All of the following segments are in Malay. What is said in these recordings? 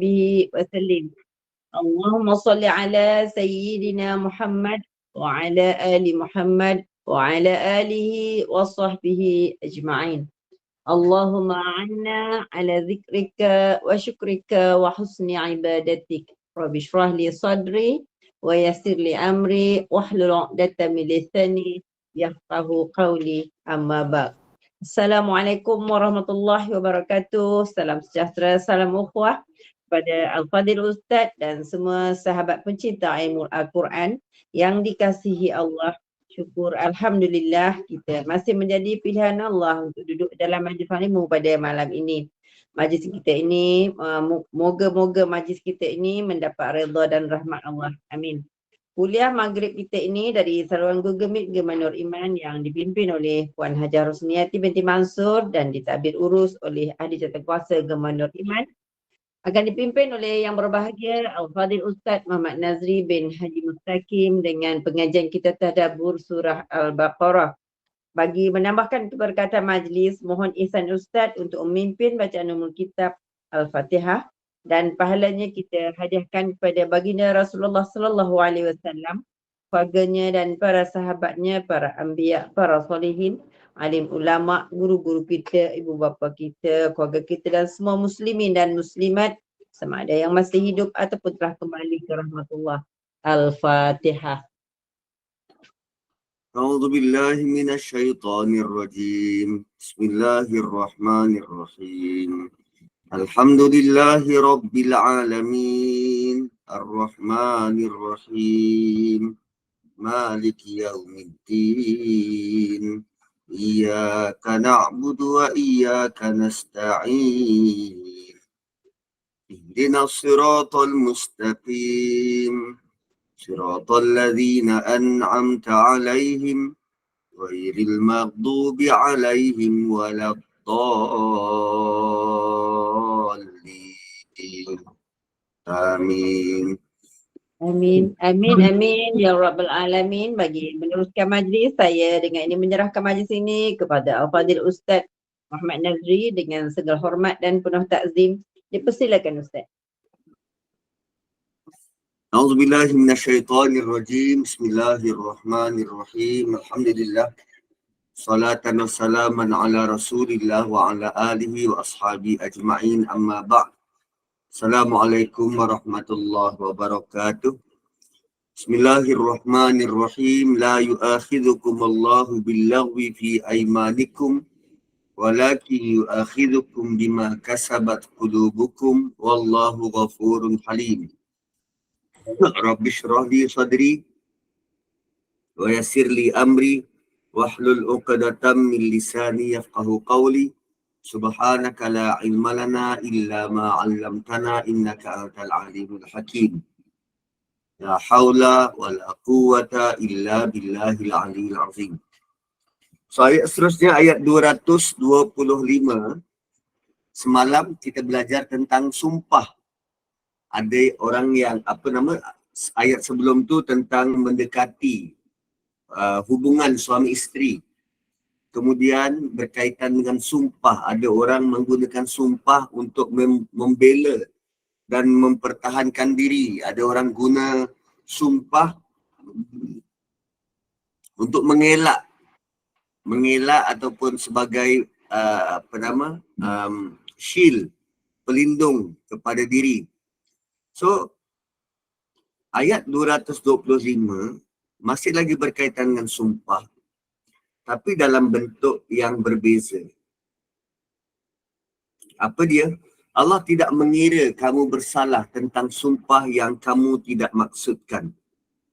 به وسلم. اللهم صل على سيدنا محمد وعلى آل محمد وعلى آله وصحبه أجمعين. اللهم أعنا على ذكرك وشكرك وحسن عبادتك. رب اشرح لي صدري ويسر لي أمري واحلل عقدة من لساني يفقه قولي. أما بعد. Assalamualaikum warahmatullahi wabarakatuh. Salam sejahtera, salam ukhuwah kepada Al-Fadhil Ustaz dan semua sahabat pencinta ilmu Al-Quran yang dikasihi Allah. Syukur Alhamdulillah kita masih menjadi pilihan Allah untuk duduk dalam majlis ilmu pada malam ini. Majlis kita ini, moga-moga majlis kita ini mendapat redha dan rahmat Allah. Amin. Kuliah Maghrib kita ini dari saluran Google Meet Gema Nur Iman yang dipimpin oleh Puan Hajah Rosniati binti Mansur dan ditadbir urus oleh Ahli Jawatankuasa Gema Nur Iman akan dipimpin oleh yang berbahagia Al-Fadhil Ustaz Muhammad Nazri bin Haji Mustaqim dengan pengajian kita tadabbur surah Al-Baqarah. Bagi menambahkan keberkatan majlis, mohon ihsan Ustaz untuk memimpin bacaan umul kitab Al-Fatihah dan pahalanya kita hadiahkan kepada baginda Rasulullah sallallahu alaihi wasallam, keluarganya dan para sahabatnya, para anbiya, para solihin, alim ulama, guru-guru kita, ibu bapa kita, keluarga kita dan semua muslimin dan muslimat sama ada yang masih hidup ataupun telah kembali ke rahmatullah. Al-Fatihah. أعوذ بالله من الشيطان الرجيم بسم الله الرحمن الرحيم الحمد لله رب العالمين الرحمن الرحيم مالك يوم الدين إياك نعبد وإياك نستعين اهدنا الصراط المستقيم صراط الذين أنعمت عليهم غير المغضوب عليهم ولا الضالين آمين. Amin, amin, amin ya Rabbal Alamin. Bagi meneruskan majlis, saya dengan ini menyerahkan majlis ini kepada Al-Fadhil Ustaz Muhammad Nazri dengan segala hormat dan penuh takzim. Dipersilakan Ustaz. أعوذ بالله من الشيطان الرجيم بسم الله الرحمن الرحيم الحمد لله صلاة وسلاما على رسول الله وعلى آله وأصحابه أجمعين أما بعد السلام عليكم ورحمة الله وبركاته بسم الله الرحمن الرحيم لا يؤاخذكم الله باللغو في أيمانكم ولكن يؤاخذكم بما كسبت قلوبكم والله غفور حليم رب اشرح لي صدري ويسر لي أمري واحلل عقدة من لساني يفقه قولي سبحانك لا علم لنا إلا ما علمتنا إنك أنت العليم الحكيم لا حول ولا قوة إلا بالله العلي العظيم. So ayat seterusnya ayat 225. Semalam kita belajar tentang sumpah. Ada orang yang ayat sebelum tu tentang mendekati hubungan suami isteri. Kemudian berkaitan dengan sumpah, ada orang menggunakan sumpah untuk membela dan mempertahankan diri. Ada orang guna sumpah untuk mengelak ataupun sebagai shield, pelindung kepada diri. So, ayat 225 masih lagi berkaitan dengan sumpah, tapi dalam bentuk yang berbeza. Apa dia? Allah tidak mengira kamu bersalah tentang sumpah yang kamu tidak maksudkan.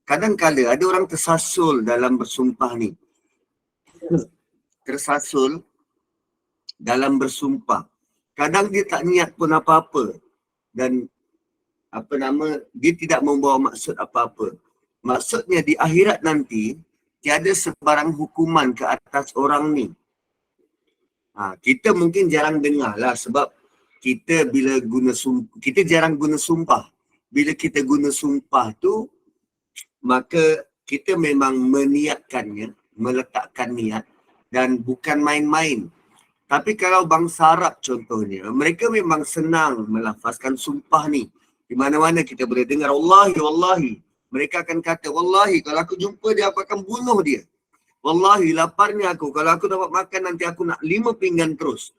Kadang-kala ada orang tersasul dalam bersumpah ni. Tersasul dalam bersumpah. Kadang dia tak niat pun apa-apa dan dia tidak membawa maksud apa-apa. Maksudnya di akhirat nanti tiada sebarang hukuman ke atas orang ni. Kita mungkin jarang dengar lah sebab kita bila kita jarang guna sumpah. Bila kita guna sumpah tu, maka kita memang meniatkannya, meletakkan niat dan bukan main-main. Tapi kalau bangsa Arab contohnya, mereka memang senang melafazkan sumpah ni. Di mana-mana kita boleh dengar, Wallahi, Wallahi. Mereka akan kata, Wallahi, kalau aku jumpa dia, aku akan bunuh dia. Wallahi, laparnya aku. Kalau aku dapat makan, nanti aku nak 5 pinggan terus.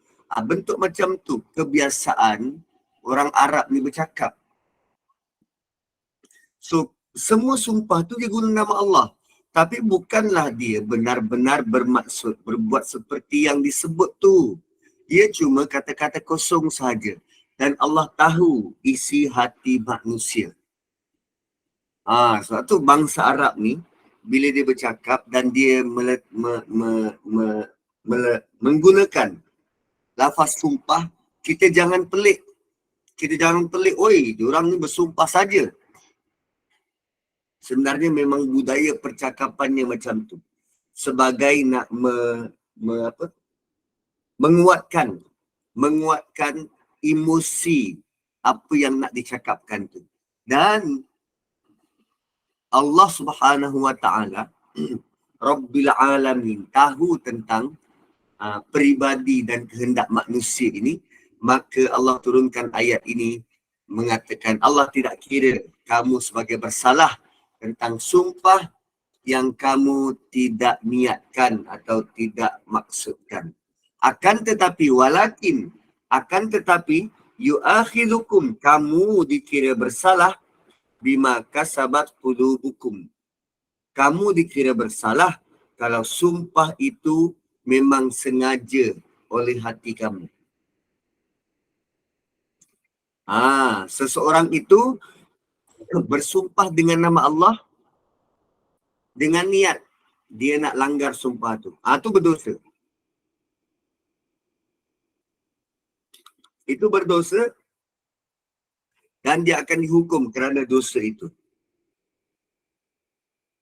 Bentuk macam tu, kebiasaan orang Arab ni bercakap. So, semua sumpah tu dia guna nama Allah. Tapi bukanlah dia benar-benar bermaksud berbuat seperti yang disebut tu. Dia cuma kata-kata kosong sahaja. Dan Allah tahu isi hati manusia. Sebab tu bangsa Arab ni, bila dia bercakap dan dia menggunakan lafaz sumpah, kita jangan pelik. Kita jangan pelik, oi, diorang ni bersumpah saja. Sebenarnya memang budaya percakapannya macam tu. Sebagai nak menguatkan emosi apa yang nak dicakapkan tu. Dan Allah Subhanahu Wa Ta'ala Rabbil Alamin tahu tentang peribadi dan kehendak manusia ini, maka Allah turunkan ayat ini mengatakan Allah tidak kira kamu sebagai bersalah tentang sumpah yang kamu tidak niatkan atau tidak maksudkan. Akan tetapi yu'akhidukum, kamu dikira bersalah bima kasabat qulubukum. Kamu dikira bersalah kalau sumpah itu memang sengaja oleh hati kamu. Seseorang itu bersumpah dengan nama Allah dengan niat dia nak langgar sumpah tu. Tu berdosa. Itu berdosa dan dia akan dihukum kerana dosa itu.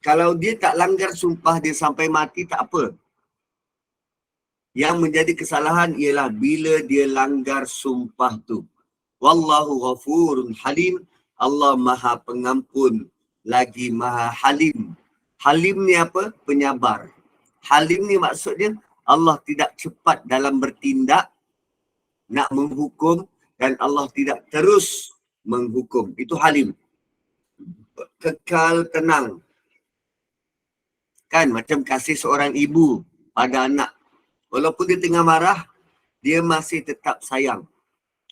Kalau dia tak langgar sumpah dia sampai mati, tak apa. Yang menjadi kesalahan ialah bila dia langgar sumpah tu. Wallahu ghafurun halim. Allah maha pengampun lagi maha halim. Halim ni apa? Penyabar. Halim ni maksudnya Allah tidak cepat dalam bertindak nak menghukum dan Allah tidak terus menghukum. Itu halim. Kekal tenang. Kan macam kasih seorang ibu pada anak. Walaupun dia tengah marah, dia masih tetap sayang.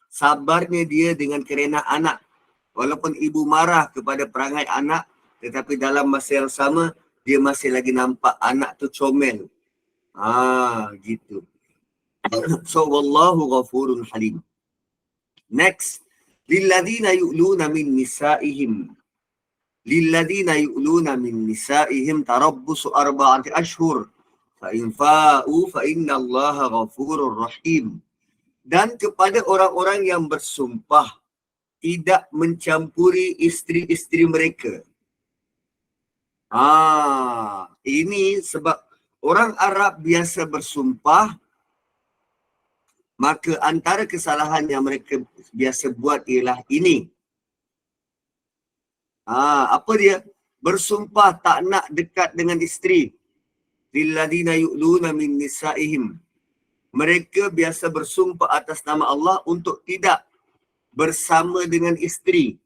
Sabarnya dia dengan kerana anak. Walaupun ibu marah kepada perangai anak, tetapi dalam masa yang sama, dia masih lagi nampak anak tu comel. Gitu. So, wallahu ghafurun halim. Next. Lilladhina yu'luna min nisa'ihim. Lilladhina yu'luna min nisa'ihim tarabbusu arba'ati ashhur. Fa'in fa'u fa'inna allaha ghafurur rahim. Dan kepada orang-orang yang bersumpah tidak mencampuri isteri-isteri mereka. Ini sebab orang Arab biasa bersumpah, maka antara kesalahan yang mereka biasa buat ialah ini. Apa dia? Bersumpah tak nak dekat dengan isteri. Lilladhina yu'luna min nisa'ihim. Mereka biasa bersumpah atas nama Allah untuk tidak bersama dengan isteri.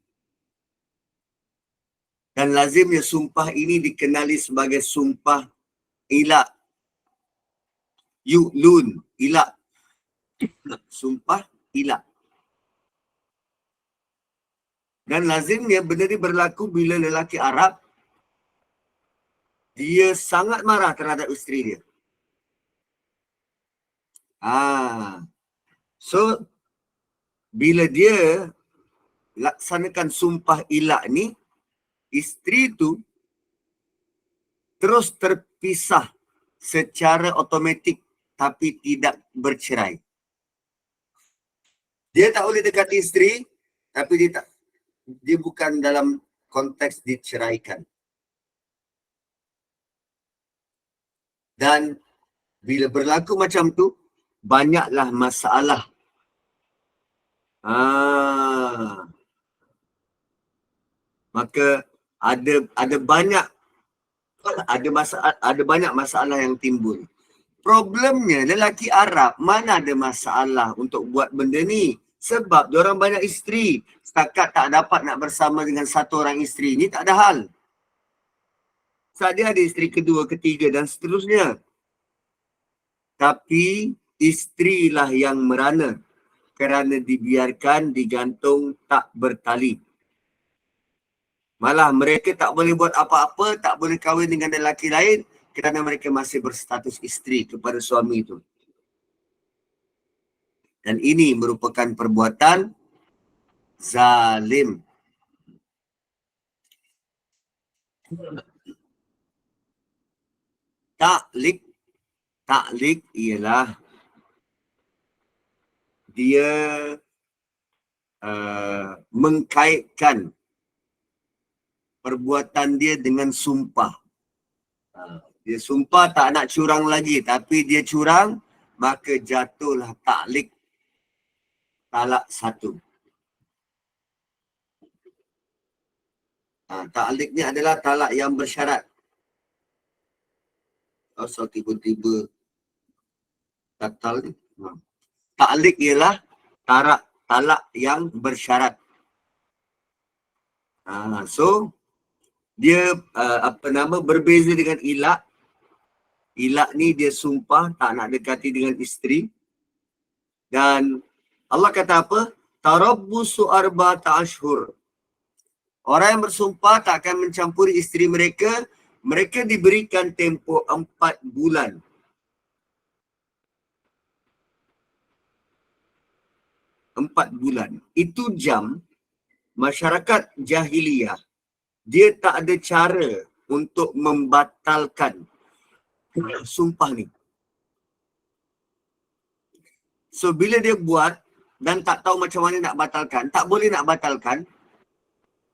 Dan lazimnya sumpah ini dikenali sebagai sumpah ilak. Yu'lun, ilak. Sumpah ilak. Dan lazimnya benda ini berlaku bila lelaki Arab dia sangat marah terhadap isteri dia. So, bila dia laksanakan sumpah ilak ni, isteri tu terus terpisah secara automatik tapi tidak bercerai. Dia tak boleh dekati isteri, tapi dia bukan dalam konteks diceraikan. Dan bila berlaku macam tu, banyaklah masalah. Maka ada banyak masalah yang timbul. Problemnya lelaki Arab mana ada masalah untuk buat benda ni. Sebab diorang banyak isteri. Setakat tak dapat nak bersama dengan satu orang isteri ni tak ada hal. Sebab dia ada isteri kedua, ketiga dan seterusnya. Tapi isterilah yang merana kerana dibiarkan digantung tak bertali. Malah mereka tak boleh buat apa-apa, tak boleh kahwin dengan lelaki lain kerana mereka masih berstatus isteri kepada suami itu. Dan ini merupakan perbuatan zalim. Taklik ialah dia mengkaitkan perbuatan dia dengan sumpah. Dia sumpah tak nak curang lagi, tapi dia curang, maka jatuhlah taklik talak satu. Taklik ni adalah talak yang bersyarat. Asal tiba-tiba katal ni. Taklik ialah talak yang bersyarat. So dia berbeza dengan ilak. Ilak ni dia sumpah tak nak dekati dengan isteri. Dan Allah kata apa? Tarabbusu arba'ata ashhur. Orang yang bersumpah tak akan mencampuri isteri mereka. Mereka diberikan tempoh 4 bulan. 4 bulan. Itu jam masyarakat jahiliyah. Dia tak ada cara untuk membatalkan sumpah ni. So bila dia buat dan tak tahu macam mana nak batalkan, tak boleh nak batalkan,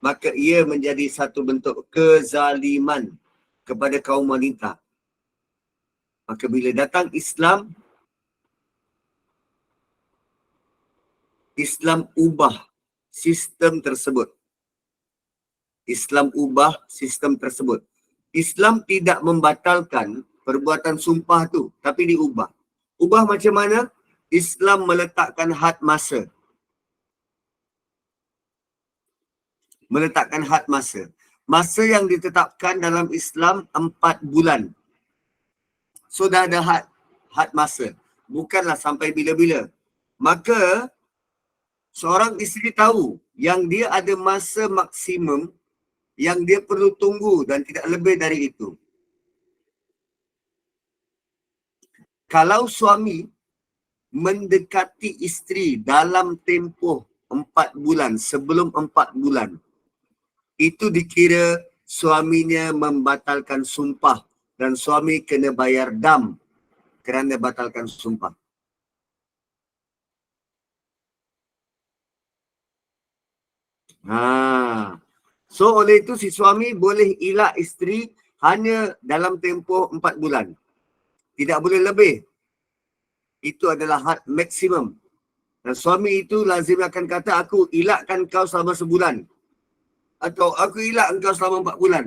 maka ia menjadi satu bentuk kezaliman kepada kaum wanita. Maka bila datang Islam, Islam ubah sistem tersebut. Islam tidak membatalkan perbuatan sumpah tu, tapi diubah. Ubah macam mana? Islam meletakkan had masa. Masa yang ditetapkan dalam Islam 4 bulan. So dah ada had masa. Bukanlah sampai bila-bila. Maka seorang isteri tahu yang dia ada masa maksimum yang dia perlu tunggu dan tidak lebih dari itu. Kalau suami mendekati isteri dalam tempoh 4 bulan, sebelum 4 bulan, itu dikira suaminya membatalkan sumpah dan suami kena bayar dam kerana batalkan sumpah. So oleh itu si suami boleh ilak isteri hanya dalam tempoh 4 bulan. Tidak boleh lebih. Itu adalah had maksimum. Dan suami itu lazim akan kata, aku ilakkan kau selama sebulan. Atau aku ilak engkau selama 4 bulan.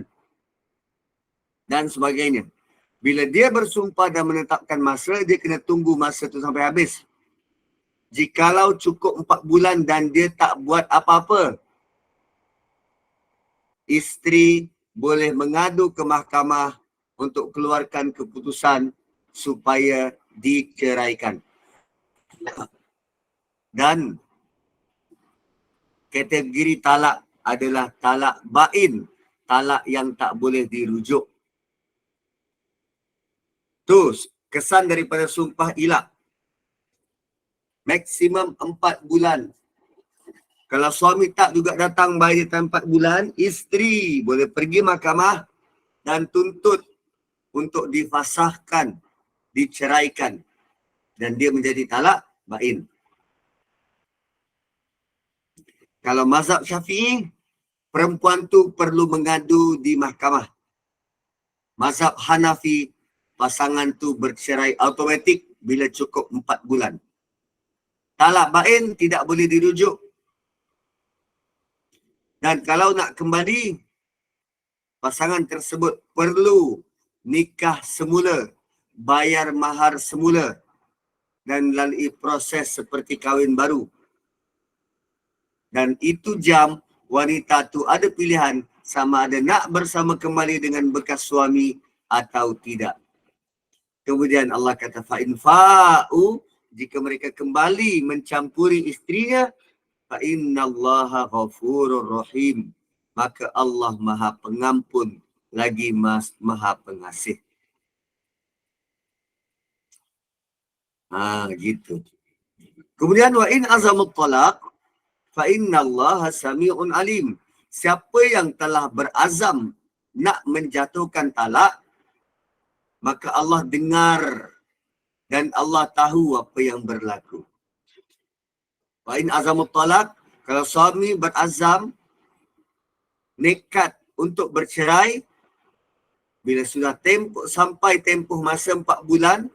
Dan sebagainya. Bila dia bersumpah dan menetapkan masa, dia kena tunggu masa itu sampai habis. Jikalau cukup 4 bulan dan dia tak buat apa-apa, isteri boleh mengadu ke mahkamah untuk keluarkan keputusan supaya diceraikan. Dan kategori talak adalah talak bain, talak yang tak boleh dirujuk. Terus, kesan daripada sumpah ilak. Maksimum 4 bulan. Kalau suami tak juga datang bayar 4 bulan, isteri boleh pergi mahkamah dan tuntut untuk difasahkan, diceraikan. Dan dia menjadi talak bain. Kalau mazhab Syafi'i, perempuan tu perlu mengadu di mahkamah. Mazhab Hanafi, pasangan tu bercerai automatik bila cukup 4 bulan. Talak bain tidak boleh dirujuk. Dan kalau nak kembali, pasangan tersebut perlu nikah semula bayar mahar semula dan lalui proses seperti kahwin baru. Dan itu jam wanita tu ada pilihan sama ada nak bersama kembali dengan bekas suami atau tidak. Kemudian Allah kata fa'in fa'u, jika mereka kembali mencampuri isterinya, fa'innallaha ghafurur rahim, maka Allah Maha Pengampun lagi Maha Pengasih. Gitu. Kemudian wa in azamut talaq fa'innallaha sami'un alim. Siapa yang telah berazam nak menjatuhkan talak, maka Allah dengar dan Allah tahu apa yang berlaku. Wa in azamut talaq, kalau suami berazam nekat untuk bercerai, bila sudah sampai tempoh masa 4 bulan,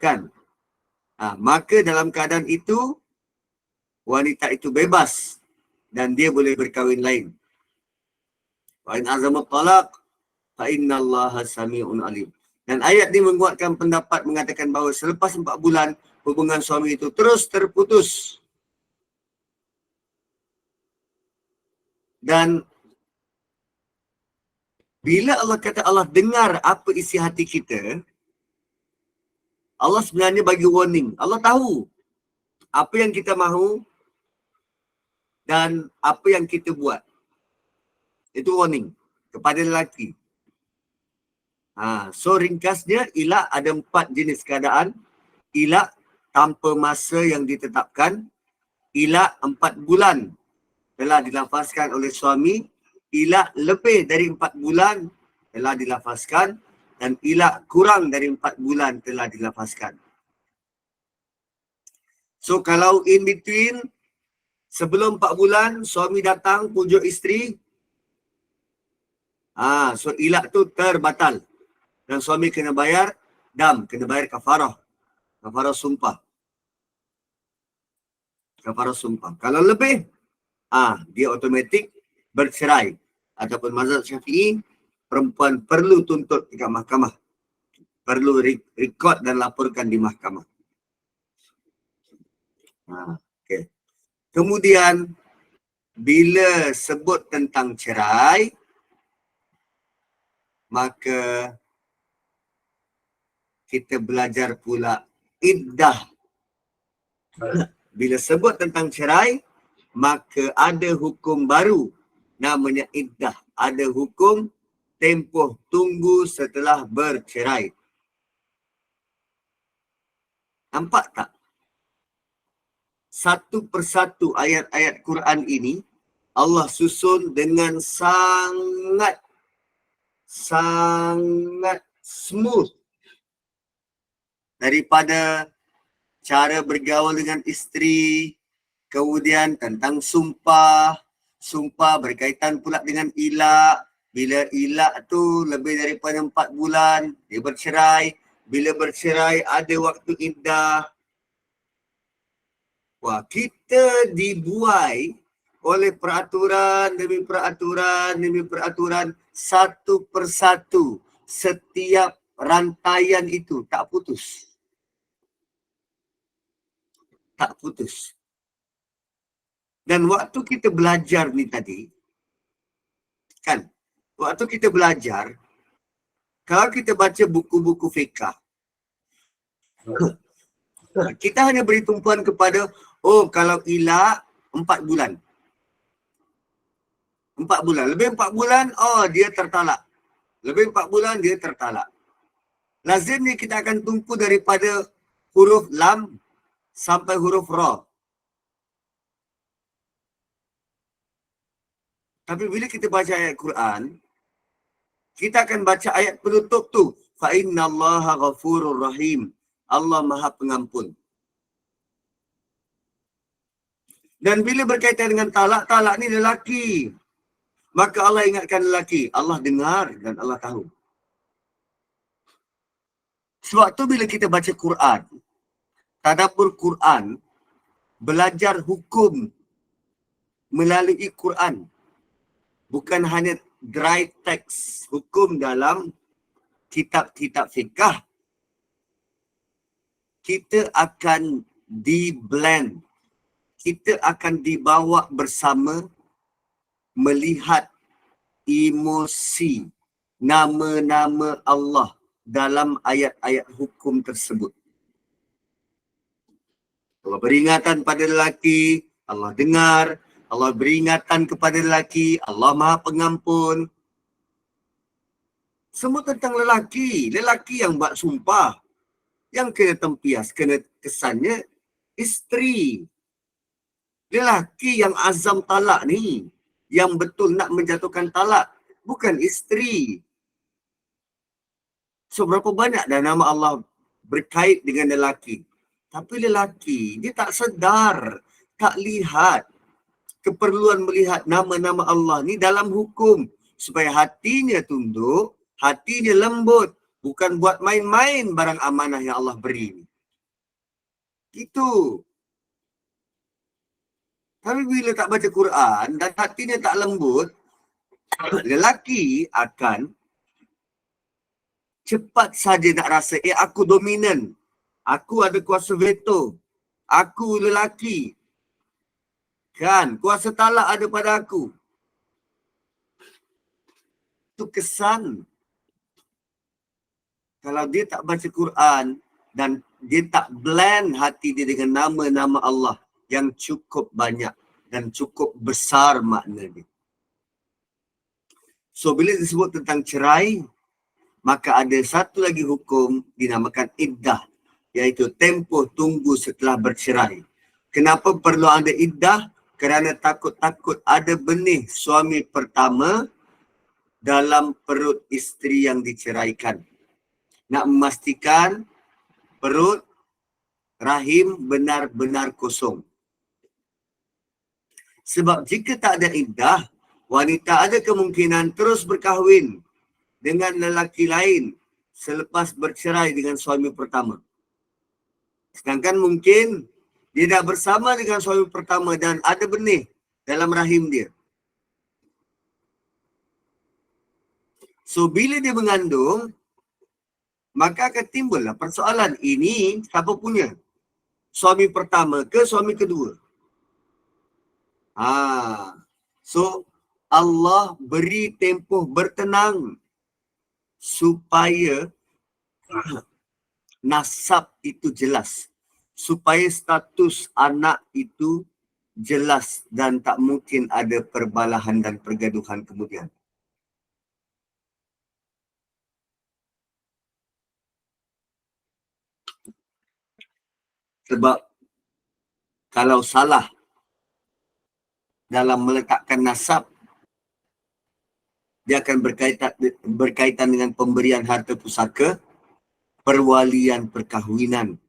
kan? Maka dalam keadaan itu, wanita itu bebas dan dia boleh berkahwin lain. Wa in azamut talaq fa innallaha sami'un alim. Dan ayat ini menguatkan pendapat mengatakan bahawa selepas 4 bulan hubungan suami itu terus terputus. Dan bila Allah kata Allah dengar apa isi hati kita, Allah sebenarnya bagi warning. Allah tahu apa yang kita mahu dan apa yang kita buat. Itu warning kepada lelaki. So ringkasnya, ilak ada 4 jenis keadaan. Ilak tanpa masa yang ditetapkan. Ilak 4 bulan telah dilafazkan oleh suami. Ilak lebih dari 4 bulan telah dilafazkan. Dan ilak kurang dari 4 bulan telah dilafazkan. So kalau in between, sebelum 4 bulan, suami datang pujuk isteri, so ilak tu terbatal. Dan suami kena bayar dam, kena bayar kafarah. Kafarah sumpah. Kafarah sumpah. Kalau lebih, dia automatik bercerai. Ataupun mazhab Syafi'i, perempuan perlu tuntut dekat mahkamah. Perlu rekod dan laporkan di mahkamah. Okay. Kemudian, bila sebut tentang cerai, maka kita belajar pula iddah. Bila sebut tentang cerai, maka ada hukum baru namanya iddah. Ada hukum tempoh tunggu setelah bercerai. Nampak tak? Satu persatu ayat-ayat Quran ini Allah susun dengan sangat smooth. Daripada cara bergaul dengan isteri, kemudian tentang sumpah berkaitan pula dengan ilak. Bila ilak tu lebih daripada 4 bulan, dia bercerai. Bila bercerai, ada waktu iddah. Kita dibuai oleh peraturan demi peraturan, satu persatu. Setiap rantaian itu tak putus. Tak putus. Dan waktu kita belajar ni tadi, kan, waktu kita belajar, kalau kita baca buku-buku fiqah, kita hanya beri tumpuan kepada, kalau ilak 4 bulan. 4 bulan. Lebih 4 bulan, dia tertalak. Lebih 4 bulan, dia tertalak. Lazimnya kita akan tumpu daripada huruf lam sampai huruf ra. Tapi bila kita baca ayat Quran, kita akan baca ayat penutup tu. Fa innallaha ghafurur rahim. Allah Maha Pengampun. Dan bila berkaitan dengan talak ni lelaki. Maka Allah ingatkan lelaki. Allah dengar dan Allah tahu. Sebab tu bila kita baca Quran, tadabbur Quran, belajar hukum melalui Quran. Bukan hanya dry text, hukum dalam kitab-kitab fiqh, kita akan di-blend. Kita akan dibawa bersama melihat emosi nama-nama Allah dalam ayat-ayat hukum tersebut. Allah beringatan pada lelaki, Allah dengar. Allah beringatan kepada lelaki, Allah Maha Pengampun. Semua tentang lelaki. Lelaki yang buat sumpah. Yang kena tempias, kena kesannya isteri. Lelaki yang azam talak ni, yang betul nak menjatuhkan talak, bukan isteri. So berapa banyak dah nama Allah berkait dengan lelaki. Tapi lelaki, dia tak sedar, tak lihat keperluan melihat nama-nama Allah ni dalam hukum. Supaya hatinya tunduk, hatinya lembut. Bukan buat main-main barang amanah yang Allah beri ni. Gitu. Tapi bila tak baca Quran dan hatinya tak lembut, lelaki akan cepat saja nak rasa, aku dominan. Aku ada kuasa veto. Aku lelaki. Kan, kuasa talak ada pada aku. Itu kesan. Kalau dia tak baca Quran dan dia tak blend hati dia dengan nama-nama Allah yang cukup banyak dan cukup besar makna dia. So bila disebut tentang cerai, maka ada satu lagi hukum dinamakan iddah, iaitu tempoh tunggu setelah bercerai. Kenapa perlu ada iddah? Kerana takut-takut ada benih suami pertama dalam perut isteri yang diceraikan. Nak memastikan perut rahim benar-benar kosong. Sebab jika tak ada iddah, wanita ada kemungkinan terus berkahwin dengan lelaki lain selepas bercerai dengan suami pertama. Sedangkan mungkin dia dah bersama dengan suami pertama dan ada benih dalam rahim dia. So bila dia mengandung, maka akan timbullah persoalan, ini siapa punya? Suami pertama ke suami kedua? So Allah beri tempoh bertenang supaya nasab itu jelas. Supaya status anak itu jelas dan tak mungkin ada perbalahan dan pergaduhan kemudian. Sebab kalau salah dalam meletakkan nasab, dia akan berkaitan dengan pemberian harta pusaka, perwalian perkahwinan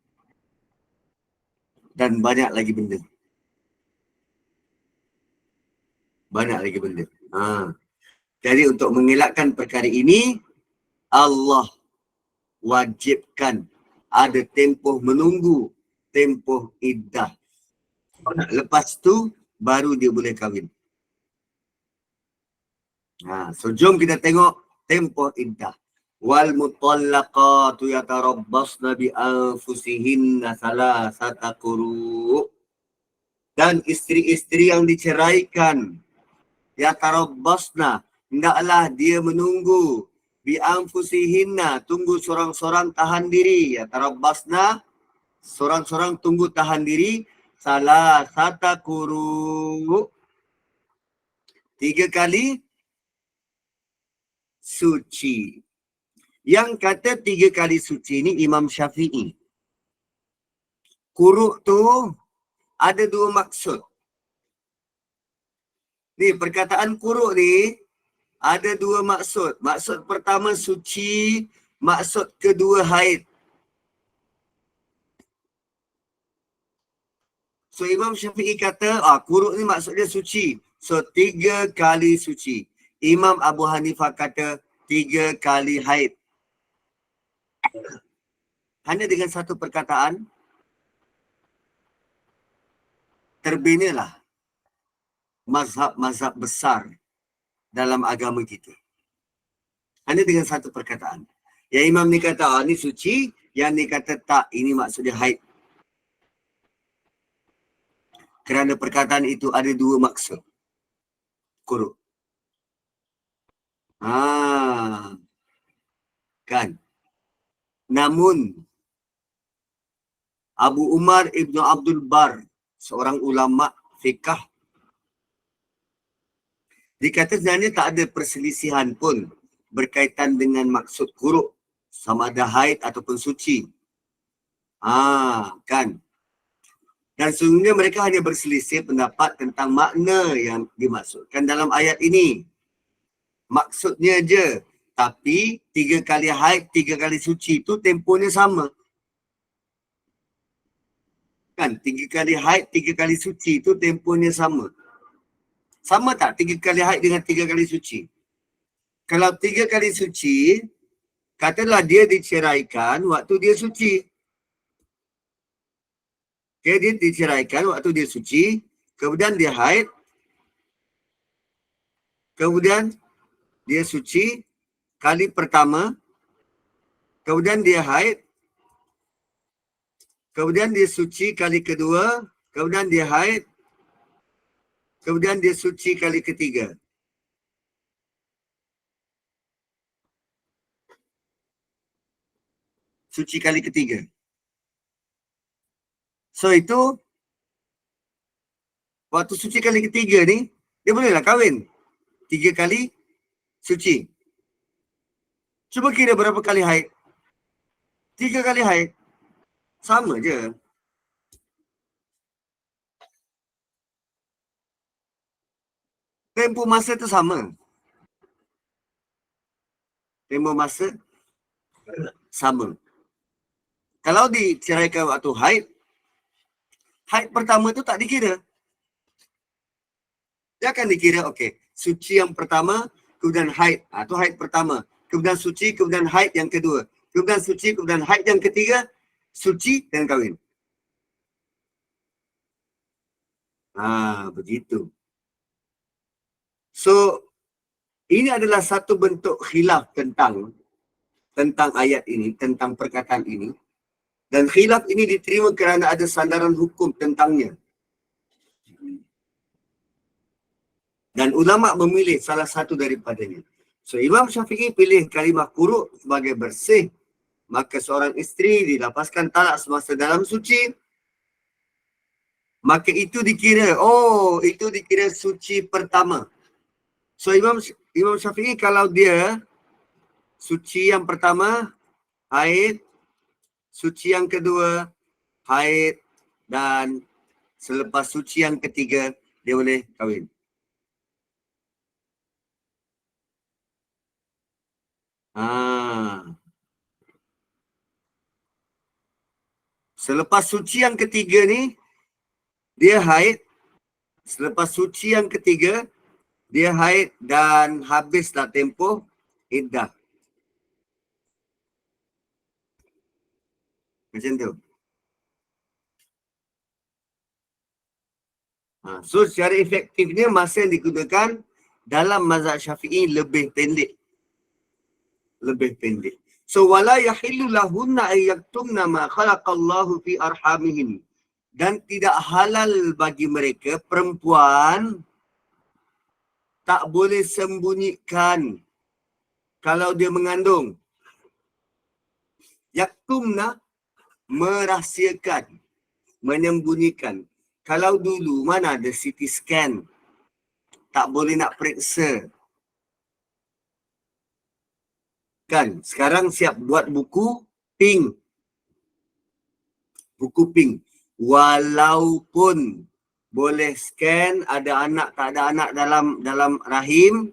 dan banyak lagi benda. Banyak lagi benda. Jadi untuk mengelakkan perkara ini, Allah wajibkan ada tempoh menunggu, tempoh iddah. Lepas tu baru dia boleh kahwin. So jom kita tengok tempoh iddah. Wal mutallaqatu yatarabbasna bi anfusihinna salasata quru'. Dan isteri-isteri yang diceraikan, yatarabbasna, hendaklah dia menunggu, bi anfusihinna, tunggu sorang-sorang tahan diri, yatarabbasna, sorang-sorang tunggu tahan diri, salasata quru', 3 kali suci. Yang kata 3 kali suci ni Imam Syafi'i. Quru' tu ada 2 maksud. Ni perkataan quru' ni ada 2 maksud. Maksud pertama suci, maksud kedua haid. So Imam Syafi'i kata, quru' ni maksudnya suci. So 3 kali suci. Imam Abu Hanifah kata 3 kali haid. Hanya dengan satu perkataan, terbinalah mazhab-mazhab besar dalam agama kita. Hanya dengan satu perkataan. Yang imam ni kata, ni suci. Yang ni kata tak, ini maksudnya haid. Kerana perkataan itu ada dua maksud. Kuruk. Kan. Namun, Abu Umar Ibn Abdul Bar, seorang ulama fiqh, dikata sebenarnya tak ada perselisihan pun berkaitan dengan maksud kuruk, sama ada haid ataupun suci. Kan. Dan sesungguhnya mereka hanya berselisih pendapat tentang makna yang dimaksudkan dalam ayat ini. Maksudnya je. Tapi 3 kali haid, 3 kali suci itu tempohnya sama. Kan 3 kali haid, 3 kali suci itu tempohnya sama. Sama tak 3 kali haid dengan 3 kali suci? Kalau 3 kali suci, katalah dia diceraikan waktu dia suci. Okay, dia diceraikan waktu dia suci, kemudian dia haid, kemudian dia suci kali pertama, kemudian dia haid, kemudian dia suci kali kedua, kemudian dia haid, kemudian dia suci kali ketiga. Suci kali ketiga. So itu, waktu suci kali ketiga ni, dia bolehlah kahwin. 3 kali suci. Cuba kira berapa kali haid. 3 kali haid. Sama je. Tempoh masa tu sama. Tempoh masa sama. Kalau diceraikan waktu haid, haid pertama tu tak dikira. Dia akan dikira, okey, suci yang pertama, kemudian haid. Tu haid pertama. Kemudian suci, kemudian haid yang kedua. Kemudian suci, kemudian haid yang ketiga, suci dan kahwin. Begitu. So, ini adalah satu bentuk khilaf tentang ayat ini, tentang perkataan ini. Dan khilaf ini diterima kerana ada sandaran hukum tentangnya. Dan ulama memilih salah satu daripadanya. So, Imam Syafi'i pilih kalimah kuruk sebagai bersih. Maka seorang isteri dilepaskan talak semasa dalam suci. Maka itu dikira, itu dikira suci pertama. So, Imam Syafi'i kalau dia suci yang pertama, haid, suci yang kedua, haid, dan selepas suci yang ketiga, dia boleh kahwin. Selepas suci yang ketiga ni, dia haid. Selepas suci yang ketiga, dia haid dan habislah tempoh iddah. Macam tu. So, secara efektifnya masa yang digunakan dalam mazhab Syafi'i lebih pendek. Lebih pendek. So, wala yahillu lahunna ay yaktumna ma khalaqallahu fi arhamihim. Dan tidak halal bagi mereka, perempuan tak boleh sembunyikan kalau dia mengandung. Yaktumna, merahsiakan, menyembunyikan. Kalau dulu mana ada CT scan, tak boleh nak periksa. Kan, sekarang siap buat buku pink. Buku pink. Walaupun boleh scan ada anak tak ada anak dalam rahim,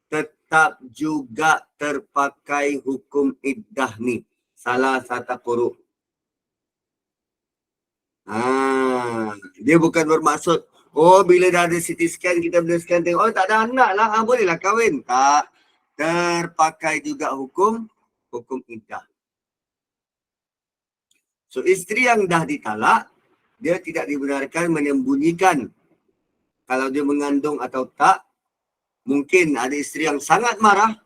tetap juga terpakai hukum iddah ni. Salah satu kuruk. Dia bukan bermaksud, bila dah ada CT scan, kita boleh scan tengok, tak ada anak lah, bolehlah kahwin. Tak, terpakai juga hukum iddah. So, isteri yang dah ditalak, dia tidak dibenarkan menyembunyikan kalau dia mengandung atau tak Mungkin ada isteri yang sangat marah,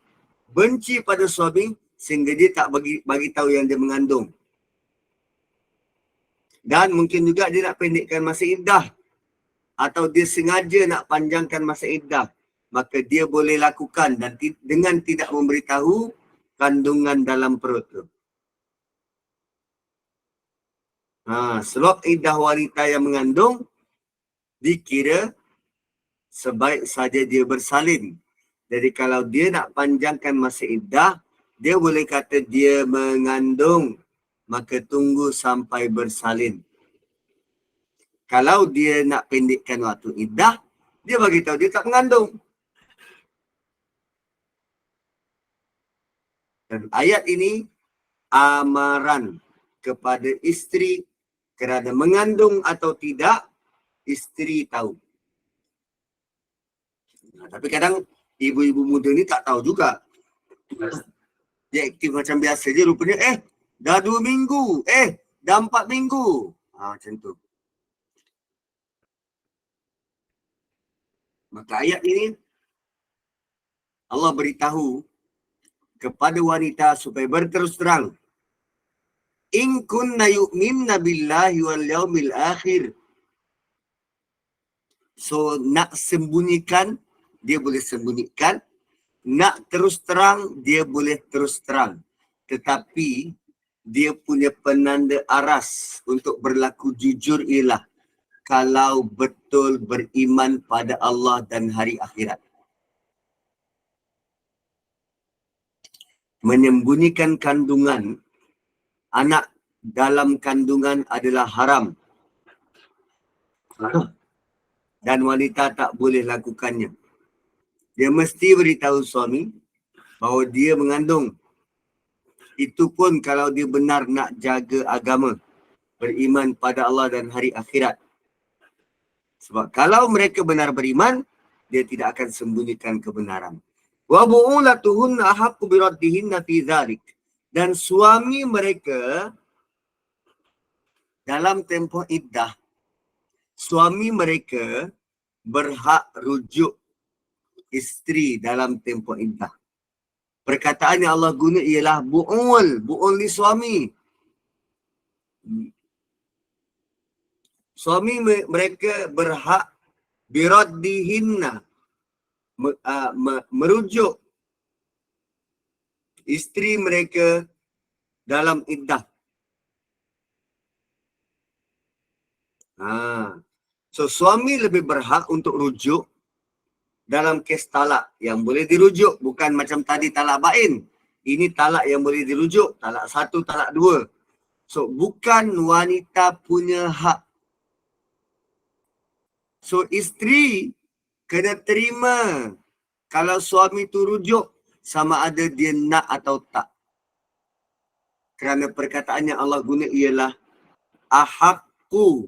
benci pada suami sehingga dia tak bagi tahu yang dia mengandung. Dan mungkin juga dia nak pendekkan masa iddah atau dia sengaja nak panjangkan masa iddah. Maka dia boleh lakukan dan dengan tidak memberitahu kandungan dalam perut tu. Sebab iddah wanita yang mengandung dikira sebaik saja dia bersalin. Jadi kalau dia nak panjangkan masa iddah, dia boleh kata dia mengandung, maka tunggu sampai bersalin. Kalau dia nak pendekkan waktu iddah, dia bagi tahu dia tak mengandung. Dan ayat ini amaran kepada isteri kerana mengandung atau tidak, isteri tahu. Tapi kadang ibu-ibu muda ni tak tahu juga. Dia aktif macam biasa je, rupanya dah 2 minggu, dah 4 minggu. Macam tu. Maka ayat ini Allah beritahu kepada wanita supaya berterus terang. In kunna yu'minna billahi wal yaumil akhir. So nak sembunyikan, dia boleh sembunyikan. Nak terus terang, dia boleh terus terang. Tetapi dia punya penanda aras untuk berlaku jujur ialah kalau betul beriman pada Allah dan hari akhirat. Menyembunyikan kandungan, anak dalam kandungan adalah haram. Dan wanita tak boleh lakukannya. Dia mesti beritahu suami bahawa dia mengandung. Itu pun kalau dia benar nak jaga agama, beriman pada Allah dan hari akhirat. Sebab kalau mereka benar beriman, dia tidak akan sembunyikan kebenaran. Wa bu'ulatuhunna ahaqqu biraddihinna fi dzalik. Dan suami mereka dalam tempoh iddah, suami mereka berhak rujuk isteri dalam tempoh iddah. Perkataan yang Allah guna ialah bu'ul ni suami. Suami mereka berhak biraddihinna, merujuk isteri mereka dalam iddah. So suami lebih berhak untuk rujuk dalam kes talak yang boleh dirujuk. Bukan macam tadi talak bain. Ini talak yang boleh dirujuk. Talak 1, talak 2. So bukan wanita punya hak. So isteri kena terima kalau suami tu rujuk sama ada dia nak atau tak. Kerana perkataan yang Allah guna ialah ahaqqu,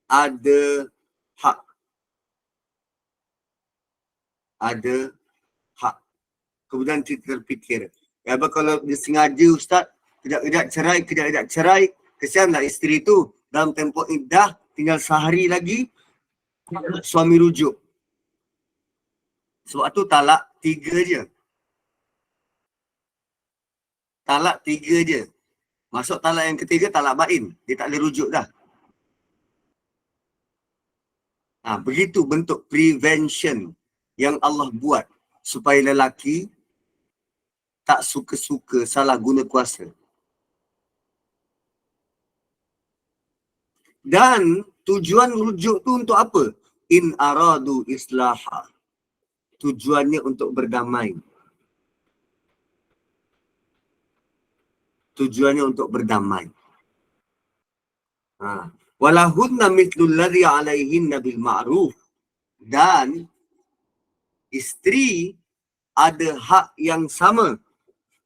ada hak. Ada hak. Kemudian kita terfikir, kalau dia sengaja ustaz, kejap-kejap cerai, kesianlah isteri tu dalam tempoh iddah, tinggal sehari lagi, suami rujuk. Sebab tu talak 3 je. Talak 3 je. Masuk talak yang ketiga, talak bain. Dia tak boleh rujuk dah. Begitu bentuk prevention yang Allah buat supaya lelaki tak suka-suka salah guna kuasa. Dan tujuan rujuk tu untuk apa? In aradu islaha. Tujuannya untuk berdamai. Tujuannya untuk berdamai. Walahunna mithlul ladzi 'alaihinna bil ma'ruf. Dan isteri ada hak yang sama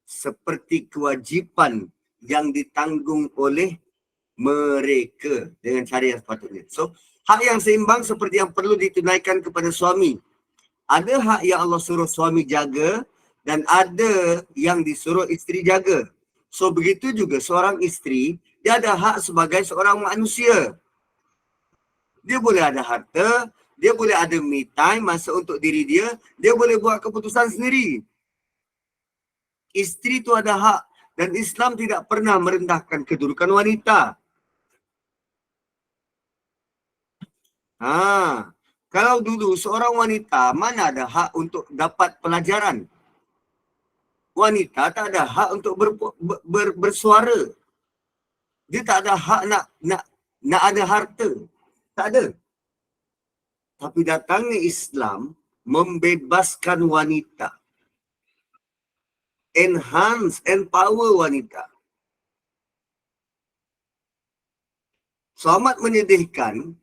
seperti kewajipan yang ditanggung oleh mereka dengan cara yang sepatutnya. So, hak yang seimbang seperti yang perlu ditunaikan kepada suami. Ada hak yang Allah suruh suami jaga dan ada yang disuruh isteri jaga. So, begitu juga seorang isteri, dia ada hak sebagai seorang manusia. Dia boleh ada harta, Dia boleh ada me time, masa untuk diri dia. Dia boleh buat keputusan sendiri. Isteri tu ada hak. Dan Islam tidak pernah merendahkan kedudukan wanita. Kalau dulu seorang wanita mana ada hak untuk dapat pelajaran. Wanita tak ada hak untuk bersuara. Dia tak ada hak nak ada harta. Tak ada. Tapi datangnya Islam membebaskan wanita. Enhance, empower wanita. So amat menyedihkan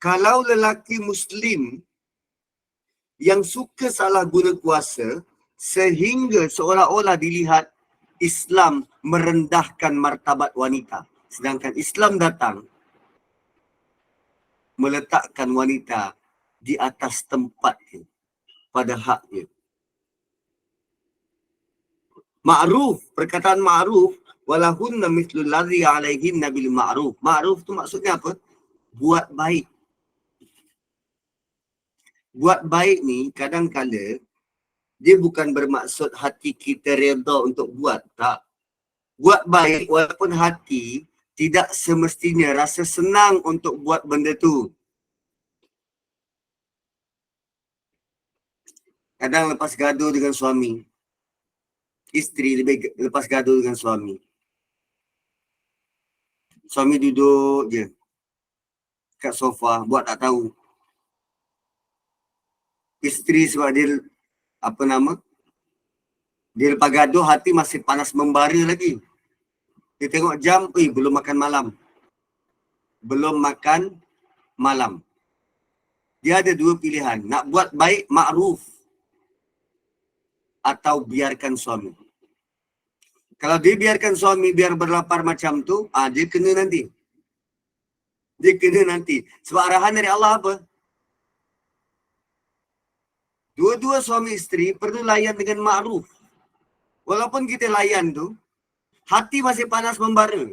kalau lelaki Muslim yang suka salah guna kuasa sehingga seolah-olah dilihat Islam merendahkan martabat wanita. Sedangkan Islam datang meletakkan wanita di atas tempatnya, pada haknya. Ma'ruf, perkataan ma'ruf, walahunna mithlul ladzi 'alaihinna bil ma'ruf. Ma'ruf tu maksudnya apa? Buat baik. Buat baik ni kadang-kala dia bukan bermaksud hati kita redha untuk buat. Tak. Buat baik walaupun hati tidak semestinya rasa senang untuk buat benda tu. Kadang lepas gaduh dengan suami, isteri lepas gaduh dengan suami. Suami duduk je kat sofa, buat tak tahu. Isteri sebab dia, dia lepas gaduh hati masih panas membara lagi. Dia tengok jam, belum makan malam. Belum makan malam. Dia ada dua pilihan, nak buat baik ma'ruf atau biarkan suami. Kalau dia biarkan suami biar berlapar macam tu, dia kena nanti. Dia kena nanti. Sebab arahan dari Allah apa? Dua-dua suami isteri perlu layan dengan ma'ruf. Walaupun kita layan tu, hati masih panas membara.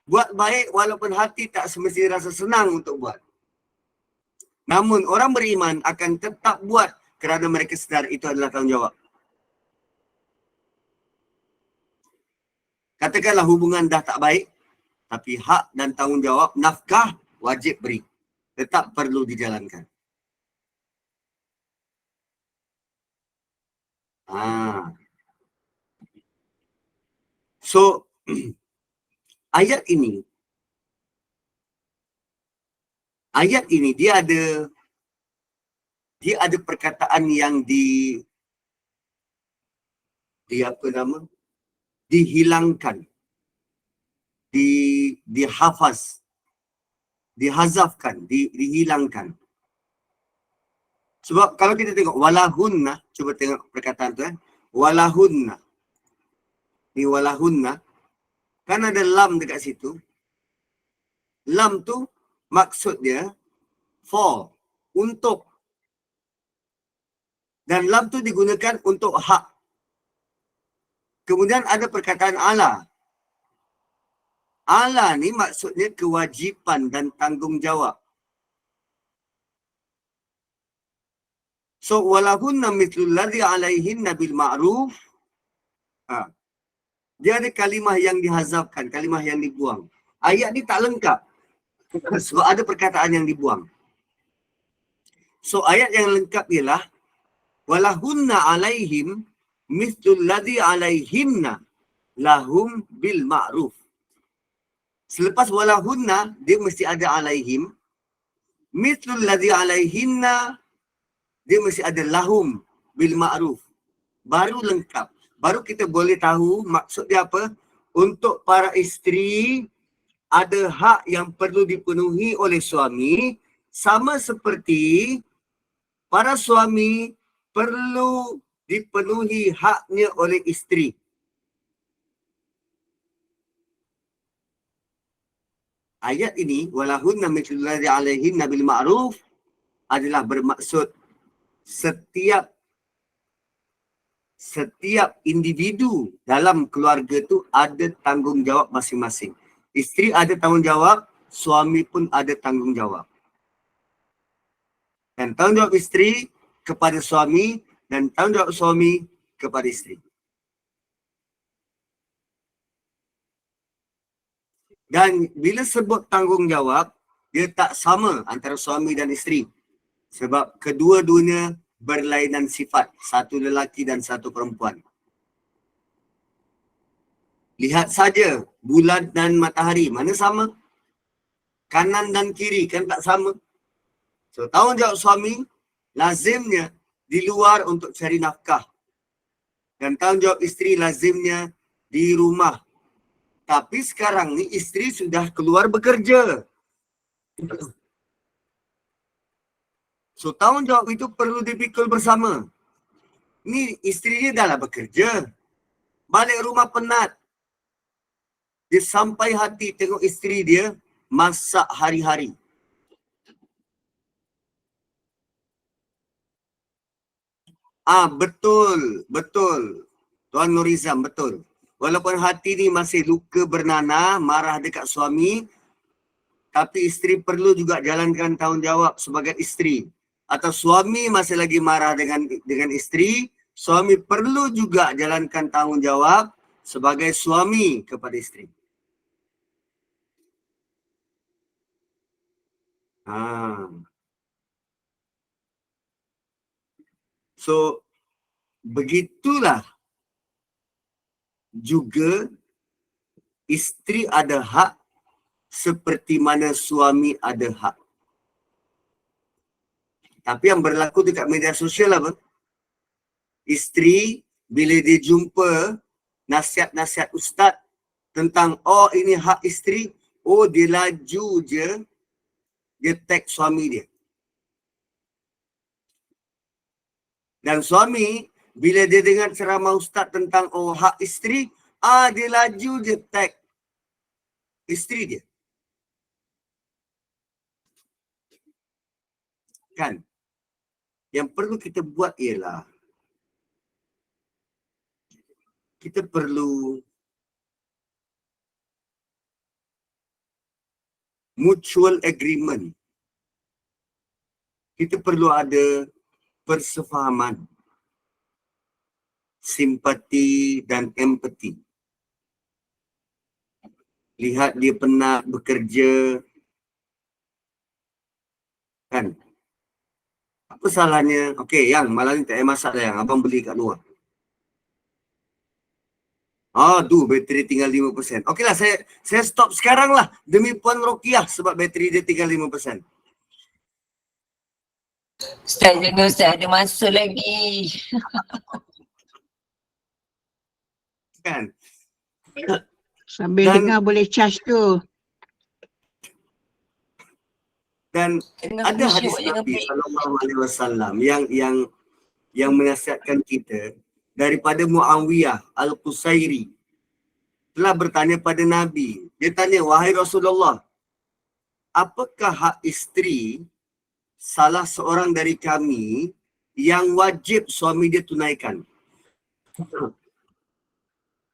Buat baik walaupun hati tak semestinya rasa senang untuk buat. Namun orang beriman akan tetap buat kerana mereka sedar itu adalah tanggungjawab. Katakanlah hubungan dah tak baik, tapi hak dan tanggungjawab nafkah wajib beri. Tetap perlu dijalankan. So, ayat ini dia ada perkataan yang dihilangkan, dihafaz, dihazafkan, dihilangkan. Sebab kalau kita tengok walahunna, cuba tengok perkataan tu walahunna. Ni walahunna, kan ada lam dekat situ. Lam tu maksud dia for, untuk. Dan lam tu digunakan untuk hak. Kemudian ada perkataan ala. Ala ni maksudnya kewajipan dan tanggungjawab. So walahunna mithlul ladzi 'alaihinna bil ma'ruf. Dia ada kalimah yang dihazafkan, kalimah yang dibuang. Ayat ni tak lengkap. Sebab ada perkataan yang dibuang. So ayat yang lengkap ialah walahunna 'alaihim mithlul ladzi 'alaihinna lahum bil ma'ruf. Selepas walahunna, dia mesti ada 'alaihim. Mithlul ladzi 'alaihinna, dia mesti ada lahum bil ma'ruf. Baru lengkap. Baru kita boleh tahu maksud dia apa. Untuk para isteri, ada hak yang perlu dipenuhi oleh suami, sama seperti para suami perlu dipenuhi haknya oleh isteri. Ayat ini, walahunna mithlul ladzi 'alaihinna bil ma'ruf, adalah bermaksud setiap individu dalam keluarga tu ada tanggungjawab masing-masing. Isteri ada tanggungjawab, suami pun ada tanggungjawab. Dan tanggungjawab isteri kepada suami dan tanggungjawab suami kepada isteri. Dan bila sebut tanggungjawab, dia tak sama antara suami dan isteri. Sebab kedua-duanya berlainan sifat. Satu lelaki dan satu perempuan. Lihat saja bulan dan matahari. Mana sama? Kanan dan kiri kan tak sama. So, tanggungjawab suami lazimnya di luar untuk cari nafkah. Dan tanggungjawab isteri lazimnya di rumah. Tapi sekarang ni isteri sudah keluar bekerja. So, tanggungjawab itu perlu dipikul bersama. Ni isteri dia dah lah bekerja. Balik rumah penat. Dia sampai hati tengok isteri dia masak hari-hari. Betul. Tuan Nurizam, betul. Walaupun hati ni masih luka bernanah, marah dekat suami, tapi isteri perlu juga jalankan tanggungjawab sebagai isteri. Atau suami masih lagi marah dengan isteri, suami perlu juga jalankan tanggungjawab sebagai suami kepada isteri. So, begitulah juga isteri ada hak seperti mana suami ada hak. Tapi yang berlaku dekat media sosial apa? Isteri bila dia jumpa nasihat-nasihat ustaz tentang ini hak isteri, dia laju je dia tag suami dia. Dan suami bila dia dengar ceramah ustaz tentang hak isteri, dia laju je tag isteri dia. Kan? Yang perlu kita buat ialah kita perlu mutual agreement. Kita perlu ada persefahaman, simpati dan empati. Lihat dia penat bekerja, kan? Apa salahnya? Okey, yang malam ni tak payah masak dah, yang abang beli kat luar. Bateri tinggal 5%. Okeylah, saya stop sekarang lah demi Puan Rokiah sebab bateri dia tinggal 5%. Ustaz, jangan Ustaz, ada masa lagi. Kan? Sambil dengar boleh charge tu. Dan ada hadis Nabi SAW yang menasihatkan kita daripada Muawiyah Al-Qusairi telah bertanya pada Nabi. Dia tanya, wahai Rasulullah, apakah hak isteri salah seorang dari kami yang wajib suami dia tunaikan?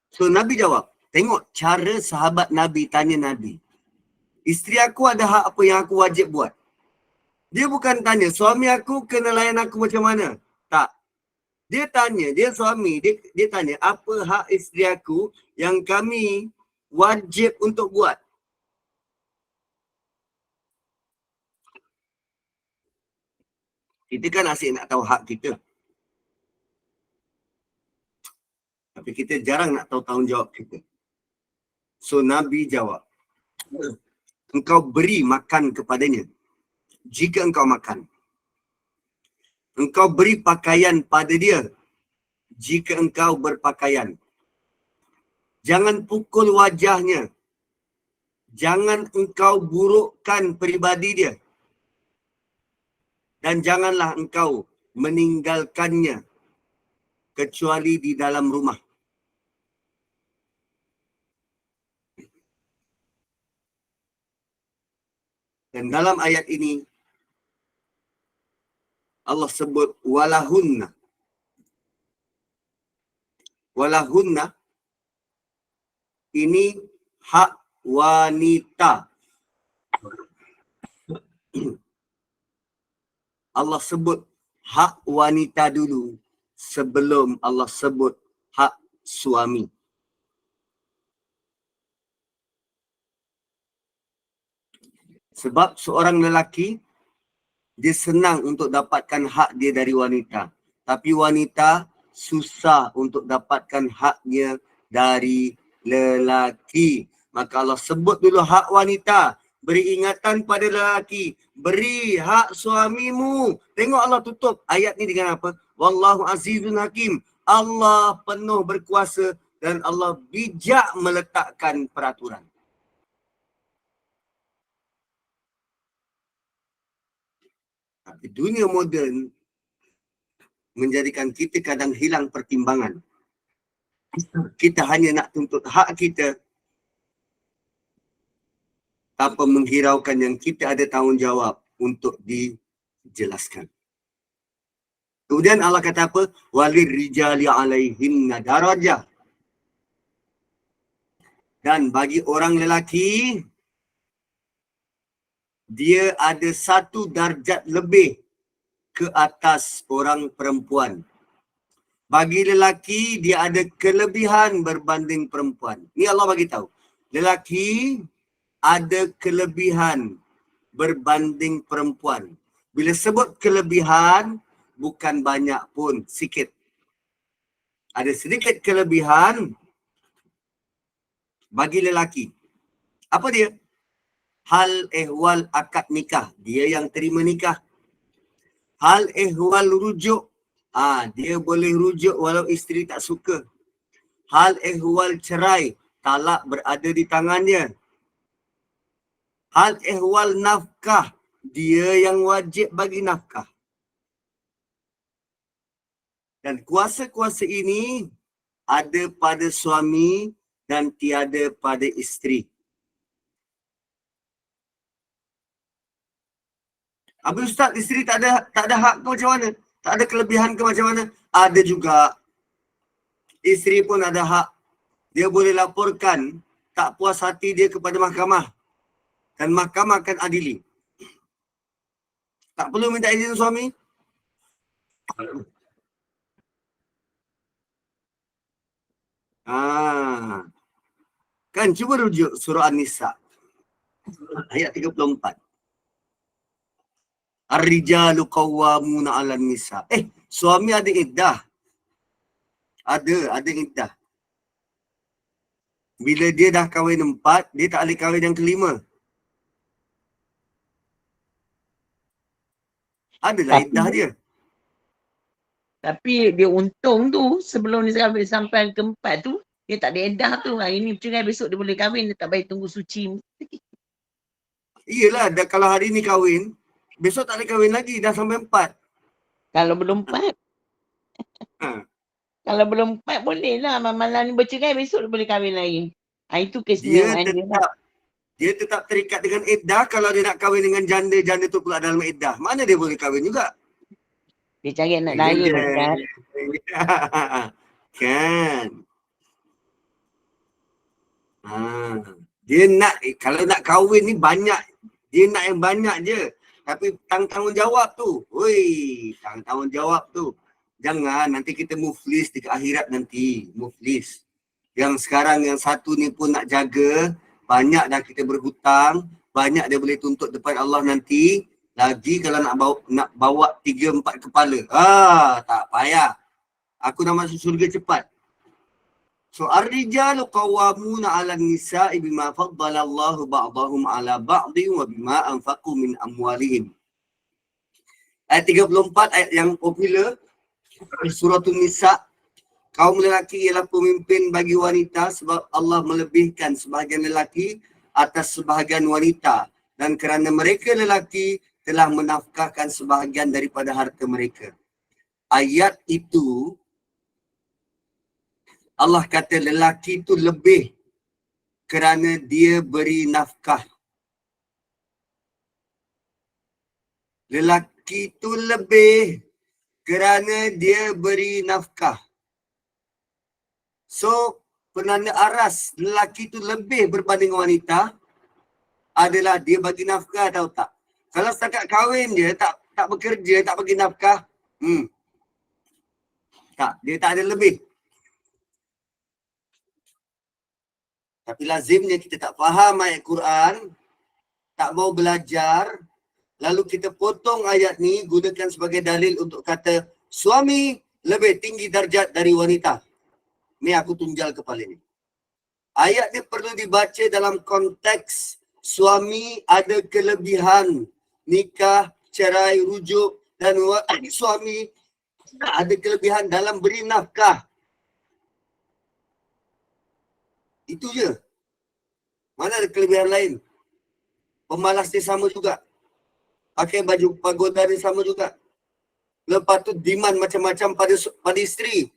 So Nabi jawab, tengok cara sahabat Nabi tanya Nabi. Isteri aku ada hak apa yang aku wajib buat? Dia bukan tanya, suami aku kena layan aku macam mana? Tak. Dia tanya, dia tanya, apa hak isteri aku yang kami wajib untuk buat? Kita kan asyik nak tahu hak kita. Tapi kita jarang nak tahu tanggungjawab kita. So Nabi jawab, engkau beri makan kepadanya jika engkau makan. Engkau beri pakaian pada dia jika engkau berpakaian. Jangan pukul wajahnya. Jangan engkau burukkan peribadi dia. Dan janganlah engkau meninggalkannya kecuali di dalam rumah. Dan dalam ayat ini Allah sebut walahunna. Walahunna ini hak wanita. Allah sebut hak wanita dulu sebelum Allah sebut hak suami. Sebab seorang lelaki, dia senang untuk dapatkan hak dia dari wanita. Tapi wanita susah untuk dapatkan haknya dari lelaki. Maka Allah sebut dulu hak wanita. Beri ingatan pada lelaki. Beri hak suamimu. Tengok Allah tutup ayat ni dengan apa? Wallahu azizun hakim. Allah penuh berkuasa dan Allah bijak meletakkan peraturan. Tapi dunia moden menjadikan kita kadang hilang pertimbangan. Kita hanya nak tuntut hak kita tanpa menghiraukan yang kita ada tanggungjawab untuk dijelaskan. Kemudian Allah kata apa? Walir rijali alaihinna darajah. Dan bagi orang lelaki, dia ada satu darjat lebih ke atas orang perempuan. Bagi lelaki, dia ada kelebihan berbanding perempuan. Ni Allah bagi tahu. Lelaki ada kelebihan berbanding perempuan. Bila sebut kelebihan, bukan banyak pun, sikit. Ada sedikit kelebihan bagi lelaki. Apa dia? Hal ehwal akad nikah. Dia yang terima nikah. Hal ehwal rujuk. Dia boleh rujuk walau isteri tak suka. Hal ehwal cerai. Talak berada di tangannya. Hal ehwal nafkah. Dia yang wajib bagi nafkah. Dan kuasa-kuasa ini ada pada suami dan tiada pada isteri. Habis Ustaz, isteri tak ada hak ke macam mana? Tak ada kelebihan ke macam mana? Ada juga. Isteri pun ada hak. Dia boleh laporkan tak puas hati dia kepada mahkamah. Dan mahkamah akan adili. Tak perlu minta izin suami. Kan cuba rujuk surah An-Nisa. Ayat 34. Ar-rijalu qawwamuna 'alan nisa. Suami ada iddah. Ada iddah. Bila dia dah kahwin 4, dia tak boleh kahwin yang kelima. Adalah iddah dia. Tapi dia untung tu sebelum dia sampai ke 4 tu, dia tak ada iddah tu. Hari ni cerai, besok dia boleh kahwin, dia tak payah tunggu suci. Iyalah, kalau hari ni kahwin, besok tak boleh kahwin lagi, dah sampai 4. Kalau belum 4. Kalau belum 4 boleh lah. Malam ni bercerai, besok dia boleh kahwin lagi. Itu keistimewaan dia lah. Dia tetap terikat dengan iddah. Kalau dia nak kahwin dengan janda tu pula dalam iddah. Mana dia boleh kahwin juga? Dia cari anak lain kan. Kan. Dia nak, kalau nak kahwin ni banyak. Dia nak yang banyak je. Tapi tanggungjawab tu. Tanggungjawab tu. Jangan nanti kita muflis di akhirat nanti. Muflis. Yang sekarang yang satu ni pun nak jaga. Banyak dah kita berhutang. Banyak dia boleh tuntut depan Allah nanti. Lagi kalau nak bawa 3-4 kepala. Tak payah. Aku nak masuk syurga cepat. So ar-rijalu qawwamuna 'alan nisa'i bima faddala Allahu ba'dahum 'ala ba'din wa bima anfaqu min amwalihim. Ayat 34, ayat yang popular surah An-Nisa. Kaum lelaki ialah pemimpin bagi wanita sebab Allah melebihkan sebahagian lelaki atas sebahagian wanita, dan kerana mereka lelaki telah menafkahkan sebahagian daripada harta mereka. Ayat itu Allah kata lelaki itu lebih kerana dia beri nafkah. Lelaki itu lebih kerana dia beri nafkah. So, penanda aras lelaki itu lebih berbanding wanita adalah dia bagi nafkah atau tak. Kalau setakat kahwin je, tak bekerja, tak bagi nafkah, tak, dia tak ada lebih. Tapi lazimnya kita tak faham ayat Quran, tak mau belajar, lalu kita potong ayat ni, gunakan sebagai dalil untuk kata suami lebih tinggi darjat dari wanita. Ni aku tunjal kepala ni. Ayat ni perlu dibaca dalam konteks suami ada kelebihan nikah, cerai, rujuk dan suami ada kelebihan dalam beri nafkah. Itu je. Mana ada kelebihan lain? Pemalas dia sama juga. Pakai baju pagoda dia sama juga. Lepas tu demand macam-macam pada isteri.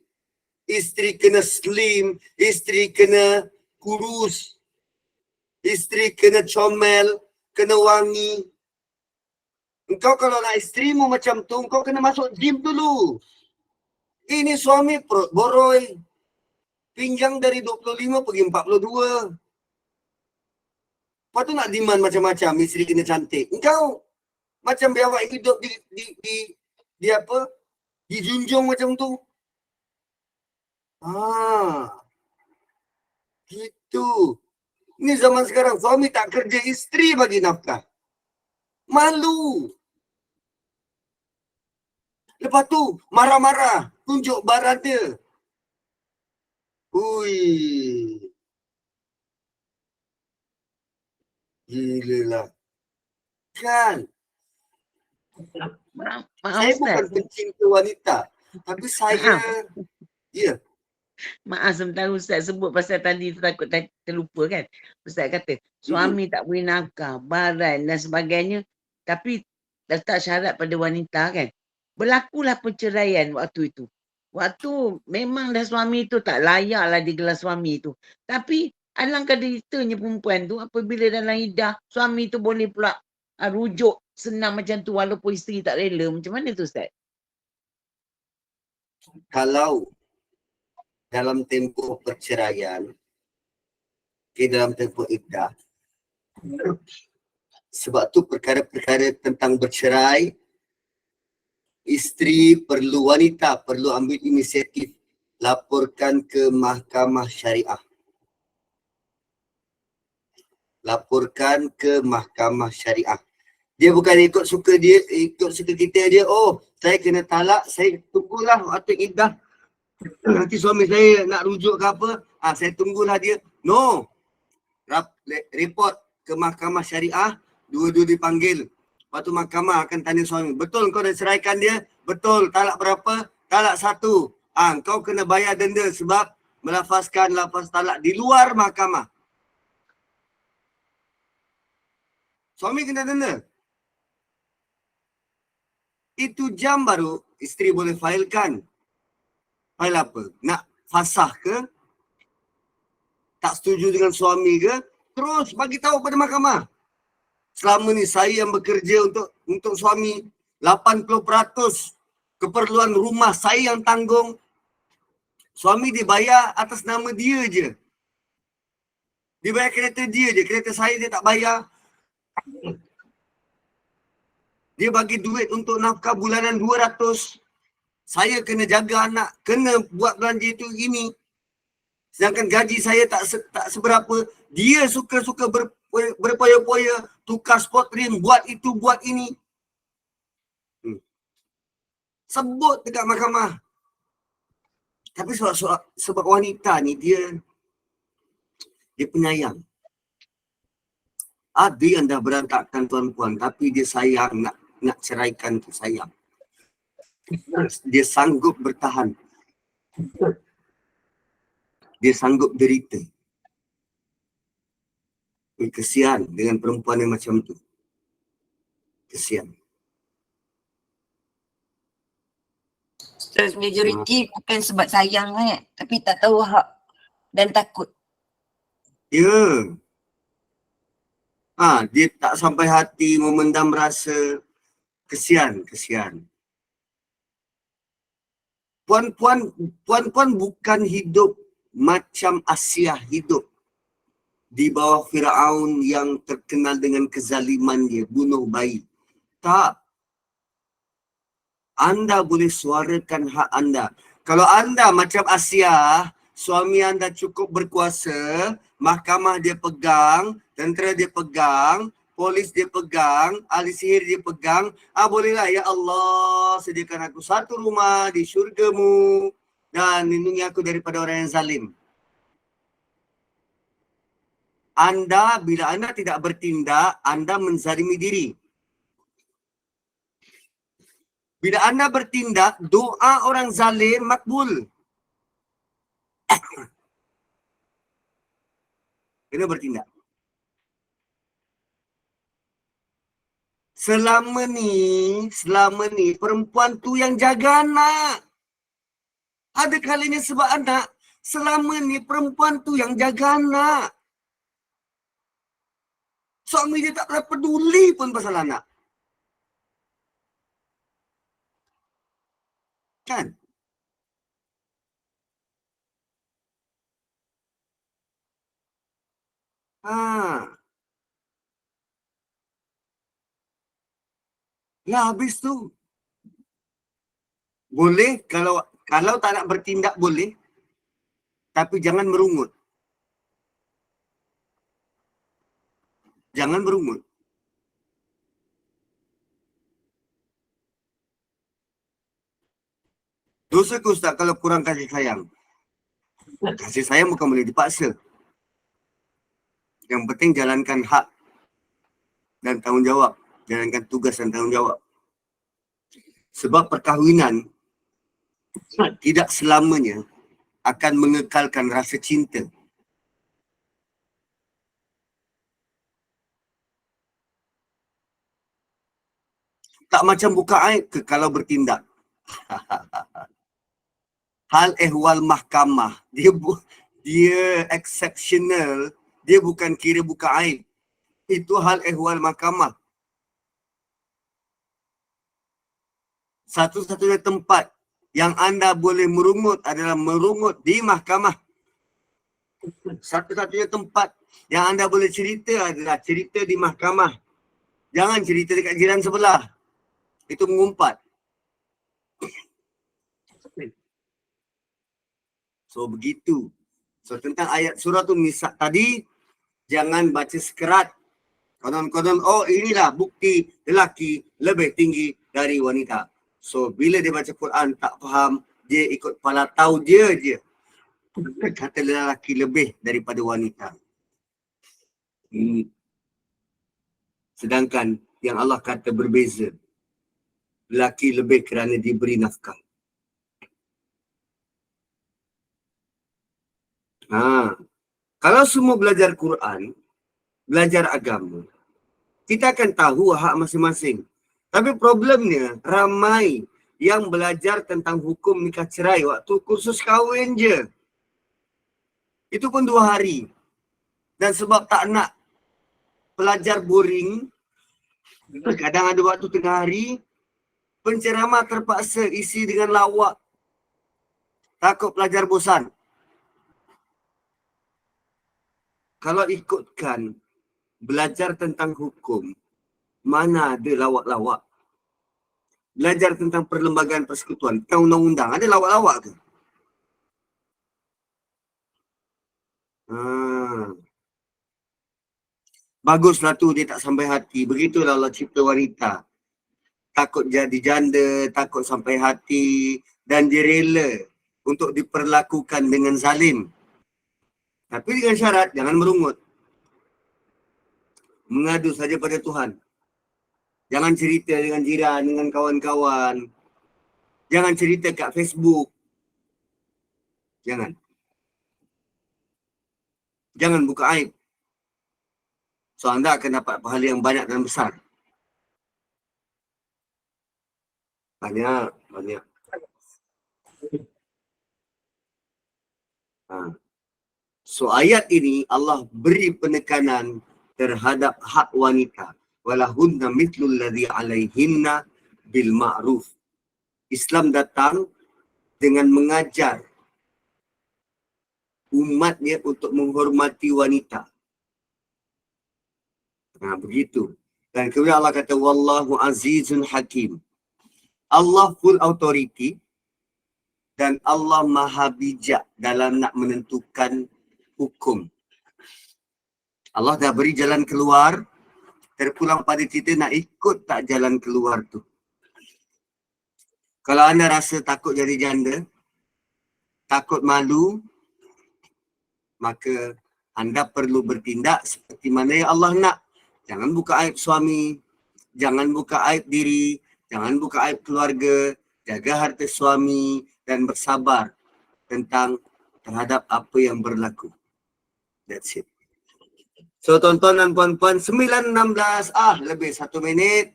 Isteri kena slim, isteri kena kurus, isteri kena comel, kena wangi. Engkau kalau nak isterimu macam tu, engkau kena masuk gym dulu. Ini suami perut boroi. Pinggang dari 25 pergi 42. Lepas tu nak demand macam-macam, isteri kena cantik. Engkau macam biawak hidup di apa? Dijunjung macam tu. Gitu. Ini zaman sekarang, suami tak kerja, isteri bagi nafkah. Malu. Lepas tu, marah-marah. Tunjuk barat dia. Ui. Gila lah. Kan? Maaf Saya Ustaz. bukan pencinta wanita. Tapi saya, ya. Maaf sebentar Ustaz sebut pasal tadi tu takut terlupa kan. Ustaz kata suami tak beri nafkah, baran dan sebagainya. Tapi letak syarat pada wanita kan. Berlakulah perceraian waktu itu. Waktu memang dah suami tu tak layaklah digelar suami tu. Tapi alangkah deritanya perempuan tu apabila dalam iddah suami tu boleh pula rujuk senang macam tu walaupun isteri tak rela. Macam mana tu Ustaz? Kalau dalam tempoh perceraian, dalam tempoh iddah, sebab tu perkara-perkara tentang bercerai, wanita perlu ambil inisiatif laporkan ke mahkamah syariah. Laporkan ke mahkamah syariah. Dia bukan ikut suka kita dia. Oh, saya kena talak, saya tunggulah waktu iddah. Nanti suami saya nak rujuk ke apa, saya tunggulah dia. No. Report ke mahkamah syariah, dua-dua dipanggil. Lepas tu mahkamah akan tanya suami, betul kau dah ceraikan dia? Betul. Talak berapa? Talak 1. Kau kena bayar denda sebab melafazkan lafaz talak di luar mahkamah. Suami kena denda. Itu jam baru isteri boleh filekan. File apa? Nak fasah ke? Tak setuju dengan suami ke? Terus bagi tahu pada mahkamah. Selama ni saya yang bekerja untuk suami, 80% keperluan rumah saya yang tanggung. Suami dibayar atas nama dia je. Dia bayar kereta dia je, kereta saya dia tak bayar. Dia bagi duit untuk nafkah bulanan 200. Saya kena jaga anak, kena buat belanja itu ini. Sedangkan gaji saya tak seberapa. Dia suka-suka berpoya-poya, tukar spot rim, buat itu, buat ini. Sebut dekat mahkamah. Tapi sebab wanita ni dia penyayang. Ada yang dah berantakan tuan-puan, tapi dia sayang, nak ceraikan tu sayang. Dia sanggup bertahan. Dia sanggup derita. Kesian dengan perempuan yang macam tu. Kesian. Terus majoriti bukan sebab sayang tapi tak tahu hak dan takut. Ya. Dia tak sampai hati memendam rasa. Kesian. Puan-puan bukan hidup macam Asia hidup di bawah Firaun yang terkenal dengan kezaliman dia, bunuh bayi. Tak. anda boleh suarakan hak anda. Kalau anda macam Asia, suami anda cukup berkuasa, mahkamah dia pegang, tentera dia pegang, polis dia pegang, ahli sihir dia pegang, bolehlah ya Allah sediakan aku satu rumah di syurgamu dan lindungi aku daripada orang yang zalim. Anda, bila anda tidak bertindak, anda menzalimi diri. Bila anda bertindak, doa orang zalim makbul. Kena bertindak. Selama ni perempuan tu yang jaga anak. Ada kalanya sebab anak, selama ni perempuan tu yang jaga anak. Suami dia tak pernah peduli pun pasal anak. Kan? Ya habis tu. Boleh kalau tak nak bertindak boleh. Tapi jangan merungut. Jangan berungut. Dosa ke Ustaz kalau kurang kasih sayang? Kasih sayang bukan boleh dipaksa. Yang penting jalankan hak dan tanggungjawab. Jalankan tugas dan tanggungjawab. Sebab perkahwinan tidak selamanya akan mengekalkan rasa cinta. Tak macam buka aib ke kalau bertindak. Hal ehwal mahkamah, dia exceptional, dia bukan kira buka aib. Itu hal ehwal mahkamah. Satu-satunya tempat yang anda boleh merungut adalah merungut di mahkamah. Satu-satunya tempat yang anda boleh cerita adalah cerita di mahkamah. Jangan cerita dekat jiran sebelah. Itu mengumpat. So begitu. So tentang ayat surah tu misal tadi, jangan baca sekerat. Konon-konon, inilah bukti lelaki lebih tinggi dari wanita. So bila dia baca Quran tak faham, dia ikut kepala tahu dia je. Kata lelaki lebih daripada wanita. Sedangkan yang Allah kata berbeza. Lelaki lebih kerana diberi nafkah. Kalau semua belajar Quran, belajar agama, kita akan tahu hak masing-masing. Tapi problemnya, ramai yang belajar tentang hukum nikah cerai waktu kursus kahwin je. Itu pun 2 hari. Dan sebab tak nak pelajar boring, kadang ada waktu tengah hari, penceramah terpaksa isi dengan lawak. Takut pelajar bosan. Kalau ikutkan belajar tentang hukum, mana ada lawak-lawak? Belajar tentang perlembagaan persekutuan, tentang undang-undang, ada lawak-lawak ke? Baguslah tu dia tak sampai hati. Begitulah Allah cipta wanita. Takut jadi janda, takut sampai hati dan dia rela untuk diperlakukan dengan zalim. Tapi dengan syarat, jangan merungut. Mengadu saja pada Tuhan. Jangan cerita dengan jiran, dengan kawan-kawan. Jangan cerita kat Facebook. Jangan. Jangan buka aib. So anda akan dapat pahala yang banyak dan besar. Banyak. So ayat ini Allah beri penekanan terhadap hak wanita. Walahunna mithlul ladzi alaihinna bil ma'ruf. Islam datang dengan mengajar umatnya untuk menghormati wanita. Begitu. Dan kemudian Allah kata wallahu azizun hakim. Allah full authority dan Allah maha bijak dalam nak menentukan hukum. Allah dah beri jalan keluar, terpulang pada kita nak ikut tak jalan keluar tu. Kalau anda rasa takut jadi janda, takut malu, maka anda perlu bertindak seperti mana yang Allah nak. Jangan buka aib suami, jangan buka aib diri, jangan buka aib keluarga, jaga harta suami dan bersabar terhadap apa yang berlaku. That's it. So tuan-tuan dan puan-puan, 9.16, lebih 1 minit.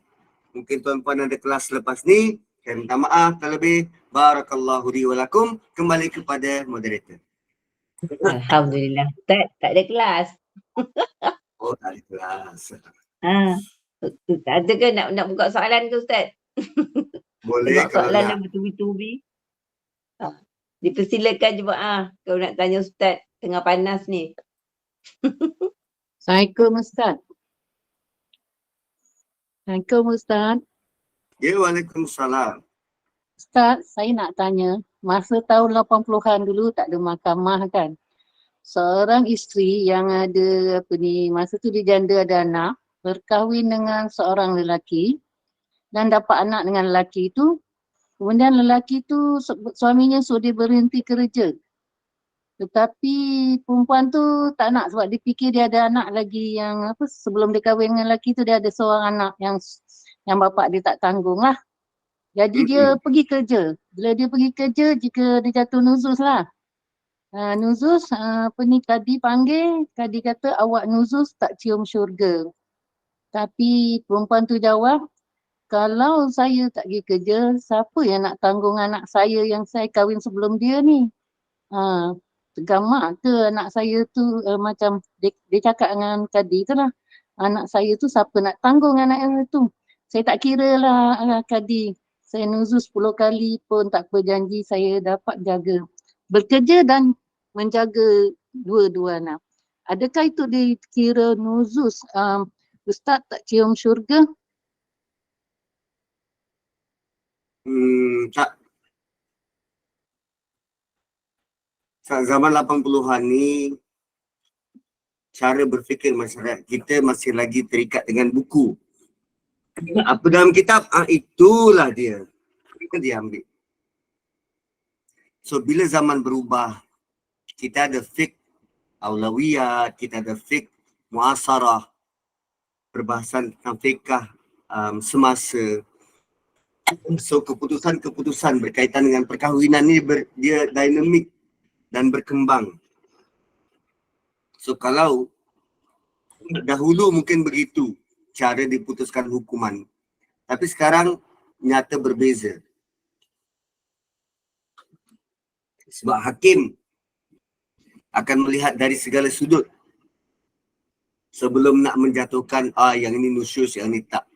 Mungkin tuan-puan ada kelas lepas ni. Saya minta maaf terlebih. Barakallahu li wa lakum. Kembali kepada moderator. Alhamdulillah. Ustaz, tak ada kelas. Oh, tak ada kelas. Ada ke nak buka soalan ke Ustaz? Boleh Tengok kalau soalan nak. dah bertubi-tubi. Dipersilakan jemaah kalau nak tanya Ustaz tengah panas ni. Assalamualaikum Ustaz. Assalamualaikum Ustaz. Ya, waalaikumsalam. Ustaz, saya nak tanya, masa tahun 80-an dulu tak ada mahkamah kan? Seorang isteri yang ada masa tu dia janda ada anak, berkahwin dengan seorang lelaki dan dapat anak dengan lelaki tu. Kemudian lelaki tu suaminya suruh dia berhenti kerja. Tetapi perempuan tu tak nak sebab dia fikir dia ada anak lagi yang sebelum dia kahwin dengan lelaki tu dia ada seorang anak yang bapak dia tak tanggung lah. Jadi dia pergi kerja. Bila dia pergi kerja, jika dia jatuh nuzuz lah. Nuzuz, kadi panggil, kadi kata awak nuzuz tak cium syurga. Tapi perempuan tu jawab, kalau saya tak pergi kerja, siapa yang nak tanggung anak saya yang saya kahwin sebelum dia ni? Tergamak ke anak saya tu macam dia cakap dengan kadi tu lah. Anak saya tu siapa nak tanggung anak yang tu? Saya tak kira lah kadi. Saya nuzuz 10 kali pun tak apa, janji saya dapat jaga. Bekerja dan menjaga dua-dua anak. Adakah itu dikira nuzuz? Ustaz tak cium syurga? Tak. Saat zaman 80-an ni, cara berfikir masyarakat kita masih lagi terikat dengan buku. Apa dalam kitab, itulah dia. Itu dia ambil. So bila zaman berubah, kita ada fiqh aulawiyat, kita ada fiqh muasarah, perbahasan tentang fiqh semasa. So keputusan-keputusan berkaitan dengan perkahwinan ni dia dinamik dan berkembang. So kalau dahulu mungkin begitu cara diputuskan hukuman, tapi sekarang nyata berbeza. Sebab hakim akan melihat dari segala sudut sebelum nak menjatuhkan yang ini nusyus, yang ini tak.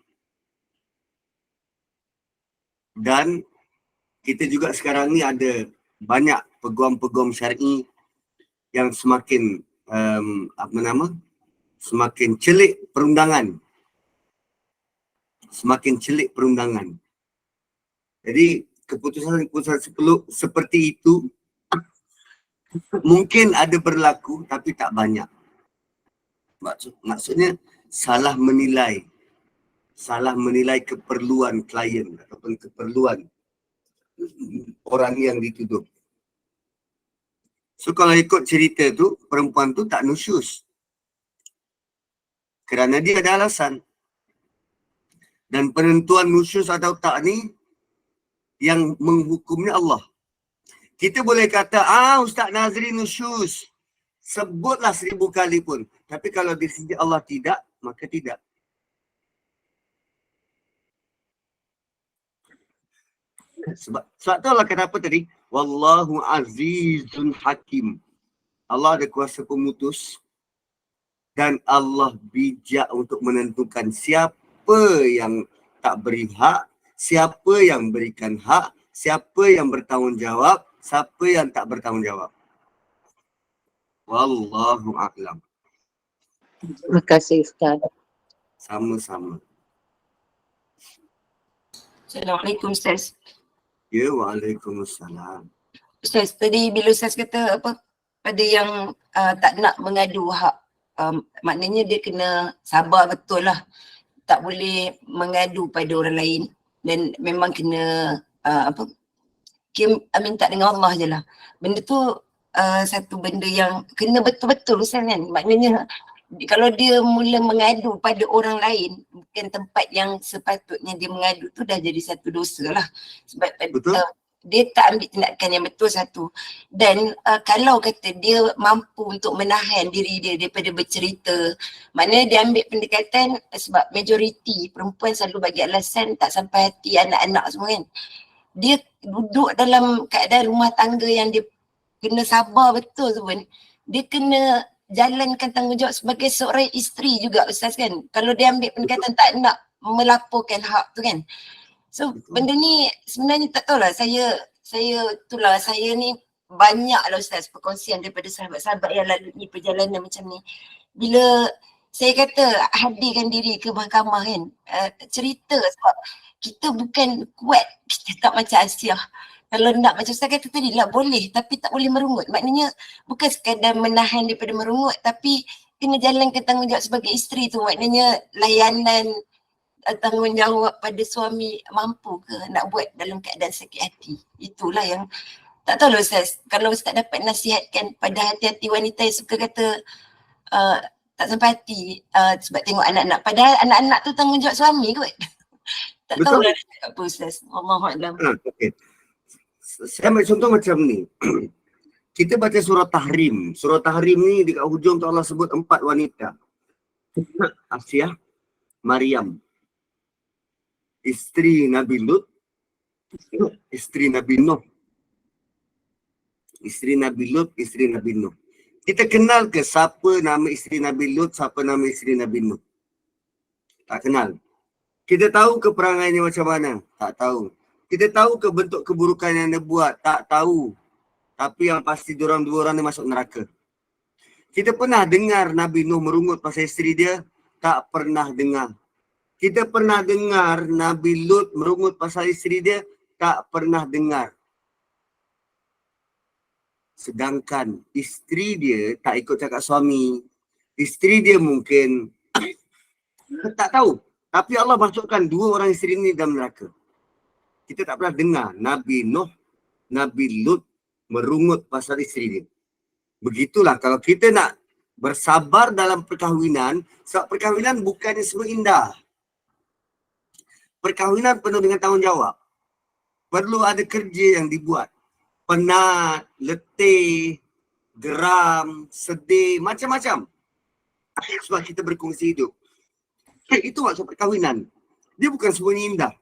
Dan kita juga sekarang ni ada banyak peguam-peguam syar'i yang semakin semakin celik perundangan. Jadi keputusan-keputusan seperti itu mungkin ada berlaku tapi tak banyak. Maksudnya salah menilai keperluan klien ataupun keperluan orang yang dituduh. So kalau ikut cerita tu, perempuan tu tak nusyus kerana dia ada alasan. Dan penentuan nusyus atau tak ni yang menghukumnya Allah. Kita boleh kata, Ustaz Nazri nusyus, sebutlah 1000 kali pun. Tapi kalau di sisi Allah tidak, maka tidak. Sebab tu Allah kata apa tadi? Wallahu azizun hakim. Allah ada kuasa pemutus dan Allah bijak untuk menentukan siapa yang tak beri hak, siapa yang berikan hak, siapa yang bertanggungjawab, siapa yang tak bertanggungjawab. Wallahu a'lam. Terima kasih Ustaz. Sama-sama. Assalamualaikum Ustaz. Ya, waalaikumsalam. Ustaz, tadi bila Ustaz kata apa, pada yang tak nak mengadu hak, maknanya dia kena sabar betul lah. Tak boleh mengadu pada orang lain dan memang kena minta dengan Allah je lah. Benda tu satu benda yang kena betul-betul Ustaz kan. Maknanya kalau dia mula mengadu pada orang lain, bukan tempat yang sepatutnya dia mengadu tu, dah jadi satu dosa lah. Sebab dia tak ambil tindakan yang betul satu. Dan kalau kata dia mampu untuk menahan diri dia daripada bercerita, maknanya dia ambil pendekatan sebab majoriti perempuan selalu bagi alasan tak sampai hati anak-anak semua kan. Dia duduk dalam keadaan rumah tangga yang dia kena sabar betul tu pun, dia kena jalankan tanggungjawab sebagai seorang isteri juga Ustaz kan. Kalau dia ambil pendekatan tak nak melaporkan hak tu kan. So benda ni sebenarnya tak tahulah, saya ni banyak lah Ustaz perkongsian daripada sahabat-sahabat yang lalui perjalanan macam ni. Bila saya kata hadirkan diri ke mahkamah kan, cerita sebab kita bukan kuat, kita tak macam Asiah. Kalau nak macam saya kata tadi lah boleh, tapi tak boleh merungut. Maknanya bukan sekadar menahan daripada merungut, tapi kena jalankan tanggungjawab sebagai isteri tu. Maknanya layanan tanggungjawab pada suami mampu ke nak buat dalam keadaan sakit hati. Itulah yang tak tahu lah Ustaz. Kalau Ustaz dapat nasihatkan pada hati-hati wanita yang suka kata tak sampai hati sebab tengok anak-anak. Padahal anak-anak tu tanggungjawab suami kot. Tak tahu lah apa Ustaz. Allahuakbar. Okay. Saya ambil contoh macam ni. Kita baca surah Tahrim. Surah Tahrim ni dekat hujung tu Allah sebut 4 wanita. Asiah, Maryam, isteri Nabi Lut, isteri Nabi Nuh. Isteri Nabi Lut, isteri Nabi Nuh. Kita kenal ke siapa nama isteri Nabi Lut, siapa nama isteri Nabi Nuh? Tak kenal. Kita tahu ke perangainya macam mana? Tak tahu. Kita tahu ke bentuk keburukan yang dia buat? Tak tahu. Tapi yang pasti dua orang ni masuk neraka. Kita pernah dengar Nabi Nuh merungut pasal isteri dia? Tak pernah dengar. Kita pernah dengar Nabi Lut merungut pasal isteri dia? Tak pernah dengar. Sedangkan isteri dia tak ikut cakap suami. Isteri dia mungkin tak tahu. Tapi Allah masukkan 2 orang isteri ni dalam neraka. Kita tak pernah dengar Nabi Nuh, Nabi Lut merungut pasal isteri dia. Begitulah kalau kita nak bersabar dalam perkahwinan, sebab perkahwinan bukannya semua indah. Perkahwinan penuh dengan tanggungjawab. Perlu ada kerja yang dibuat. Penat, letih, geram, sedih, macam-macam. Sebab kita berkongsi hidup. Itu maksud perkahwinan. Dia bukan semuanya indah.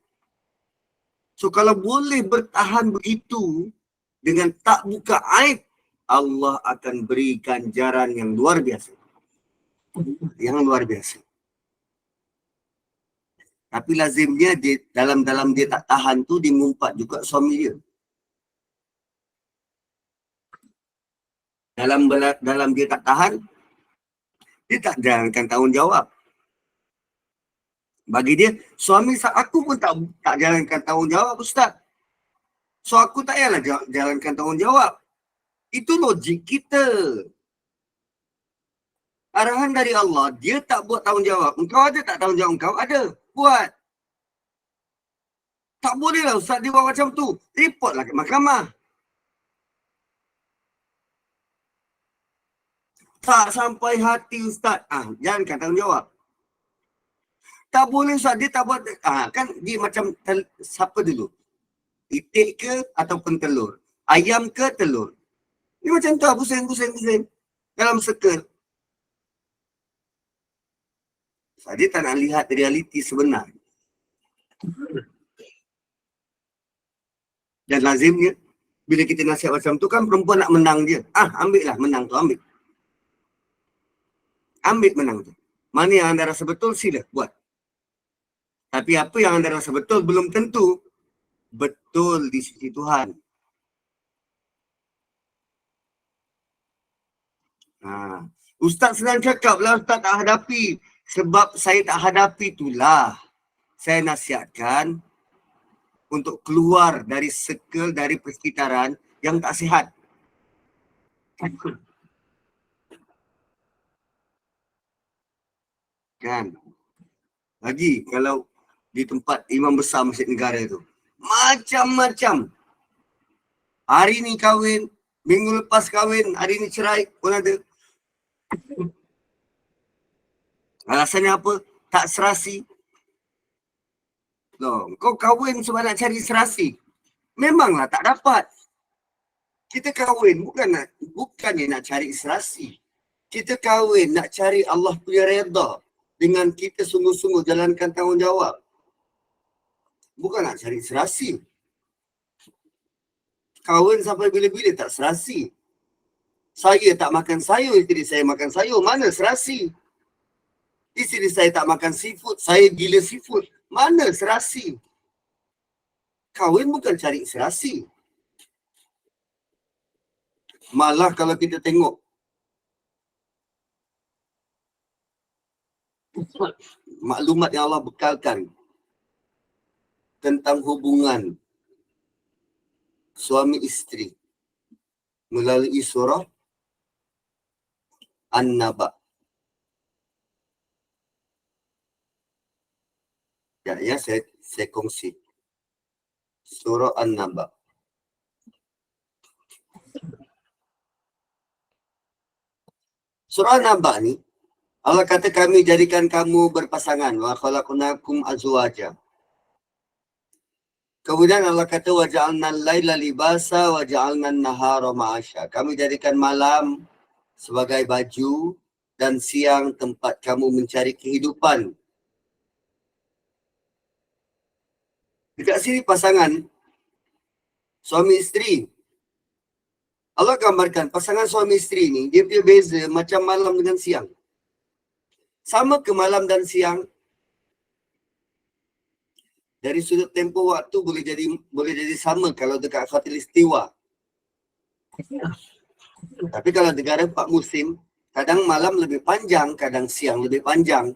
So kalau boleh bertahan begitu dengan tak buka aib, Allah akan beri ganjaran yang luar biasa. Yang luar biasa. Tapi lazimnya dia, dalam dia tak tahan tu, dia ngumpat juga suami dia. Dalam dia tak tahan, dia tak jalankan tanggungjawab. Bagi dia, suami aku pun tak jalankan tanggungjawab Ustaz. So aku tak payahlah jalankan tanggungjawab. Itu logik kita. Arahan dari Allah, dia tak buat tanggungjawab. Engkau ada tak tanggungjawab? Engkau ada. Buat. Tak bolehlah Ustaz dia buat macam tu. Reportlah ke mahkamah. Tak sampai hati Ustaz. Jalankan tanggungjawab. Tak boleh Ustaz, dia tak buat. Kan dia macam siapa dulu? Itik ke ataupun telur? Ayam ke telur? Dia macam tu, pusing dalam circle. So, dia tak nak lihat realiti sebenar. Dan lazimnya, bila kita nasihat macam tu kan perempuan nak menang dia. Ambil lah menang tu, ambil. Ambil menang tu. Mana yang anda rasa betul, sila buat. Tapi apa yang anda rasa betul belum tentu betul di sisi Tuhan. Ustaz sedang cakap lah Ustaz tak hadapi. Sebab saya tak hadapi itulah saya nasihatkan untuk keluar dari circle, dari persekitaran yang tak sihat. Kan? Lagi kalau di tempat imam besar masjid negara tu, macam-macam. Hari ni kahwin, minggu lepas kahwin, hari ni cerai pun ada. Alasannya apa? Tak serasi. Loh, kau kahwin sebab nak cari serasi. Memanglah tak dapat. Kita kahwin bukannya nak cari serasi. Kita kahwin nak cari Allah punya redha dengan kita sungguh-sungguh jalankan tanggungjawab. Bukan nak cari serasi. Kahwin sampai bila-bila tak serasi. Saya tak makan sayur, isteri saya makan sayur. Mana serasi? Isteri saya tak makan seafood, saya gila seafood. Mana serasi? Kahwin bukan cari serasi. Malah kalau kita tengok maklumat yang Allah bekalkan tentang hubungan suami isteri melalui surah An-Naba. Ya, saya kongsi. Surah An-Naba. Surah An-Naba ni, Allah kata kami jadikan kamu berpasangan. Wa khalaqnakum azwaja. Kemudian Allah kata wa ja'alna al-laila libasa wa ja'alna an-nahara ma'asha. Kami jadikan malam sebagai baju dan siang tempat kamu mencari kehidupan. Dekat sini pasangan suami isteri. Allah gambarkan pasangan suami isteri ni dia punya beza macam malam dengan siang. Sama ke malam dan siang? Dari sudut tempoh waktu boleh jadi sama kalau dekat khatulistiwa. Tapi kalau negara 4 musim, kadang malam lebih panjang, kadang siang lebih panjang.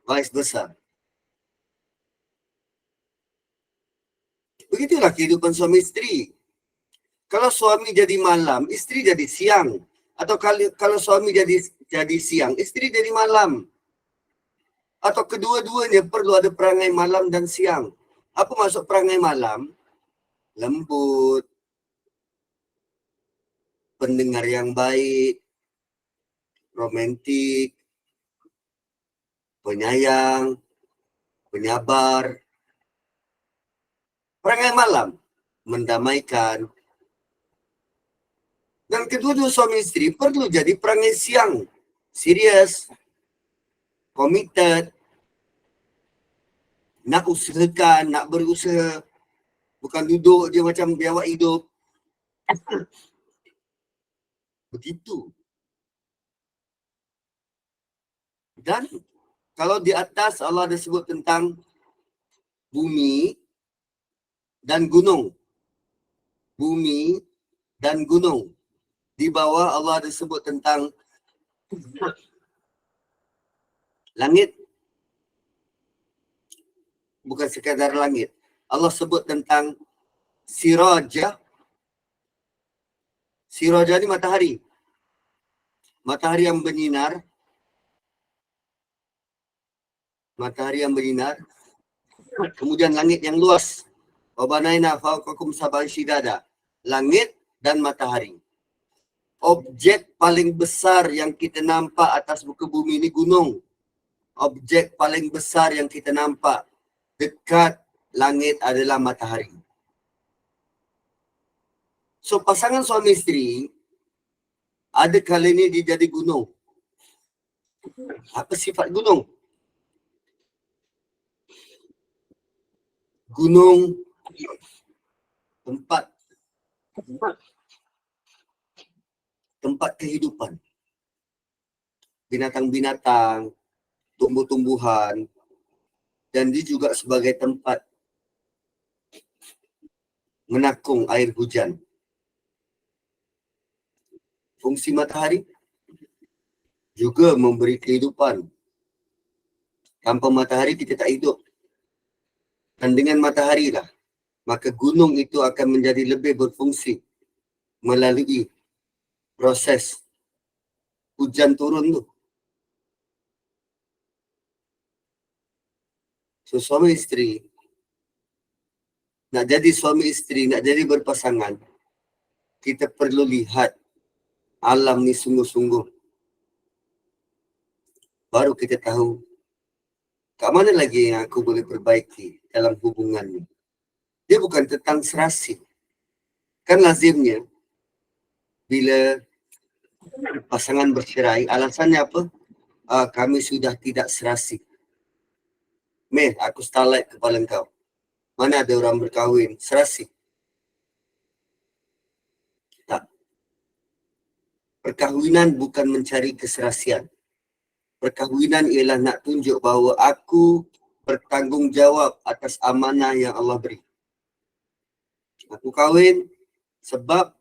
Vice versa. Begitulah kehidupan suami isteri. Kalau suami jadi malam, isteri jadi siang. Atau kalau suami jadi siang, isteri jadi malam. Atau kedua-duanya perlu ada perangai malam dan siang. Apa maksud perangai malam? Lembut, pendengar yang baik, romantik, penyayang, penyabar. Perangai malam, mendamaikan. Dan kedua-dua suami isteri perlu jadi perangai siang. Serius, committed, nak usahakan, nak berusaha. Bukan duduk je macam biawak hidup. Begitu. Dan kalau di atas Allah ada sebut tentang bumi dan gunung. Bumi dan gunung. Di bawah Allah ada sebut tentang langit. Bukan sekadar langit. Allah sebut tentang sirajah. Sirajah ni matahari. Matahari yang bersinar. Matahari yang bersinar. Kemudian langit yang luas. Wabanaina fawqakum sab'an shidada. Langit dan matahari. Objek paling besar yang kita nampak atas muka bumi ini gunung. Objek paling besar yang kita nampak dekat langit adalah matahari. So pasangan suami isteri ada kalanya dia jadi gunung. Apa sifat gunung? Gunung tempat kehidupan. Binatang-binatang, tumbuh-tumbuhan, dan dia juga sebagai tempat menakung air hujan. Fungsi matahari juga memberi kehidupan. Tanpa matahari kita tak hidup. Dan dengan matahari lah maka gunung itu akan menjadi lebih berfungsi melalui proses hujan turun tu. So suami isteri, nak jadi suami isteri, nak jadi berpasangan, kita perlu lihat alam ni sungguh-sungguh. Baru kita tahu kat mana lagi yang aku boleh perbaiki dalam hubungan ni. Dia bukan tentang serasi. Kan lazimnya bila pasangan bercerai, alasannya apa? Kami sudah tidak serasi. Meh, aku starlight kepala kau. Mana ada orang berkahwin serasi? Tak. Perkahwinan bukan mencari keserasian. Perkahwinan ialah nak tunjuk bahawa aku bertanggungjawab atas amanah yang Allah beri. Aku kahwin sebab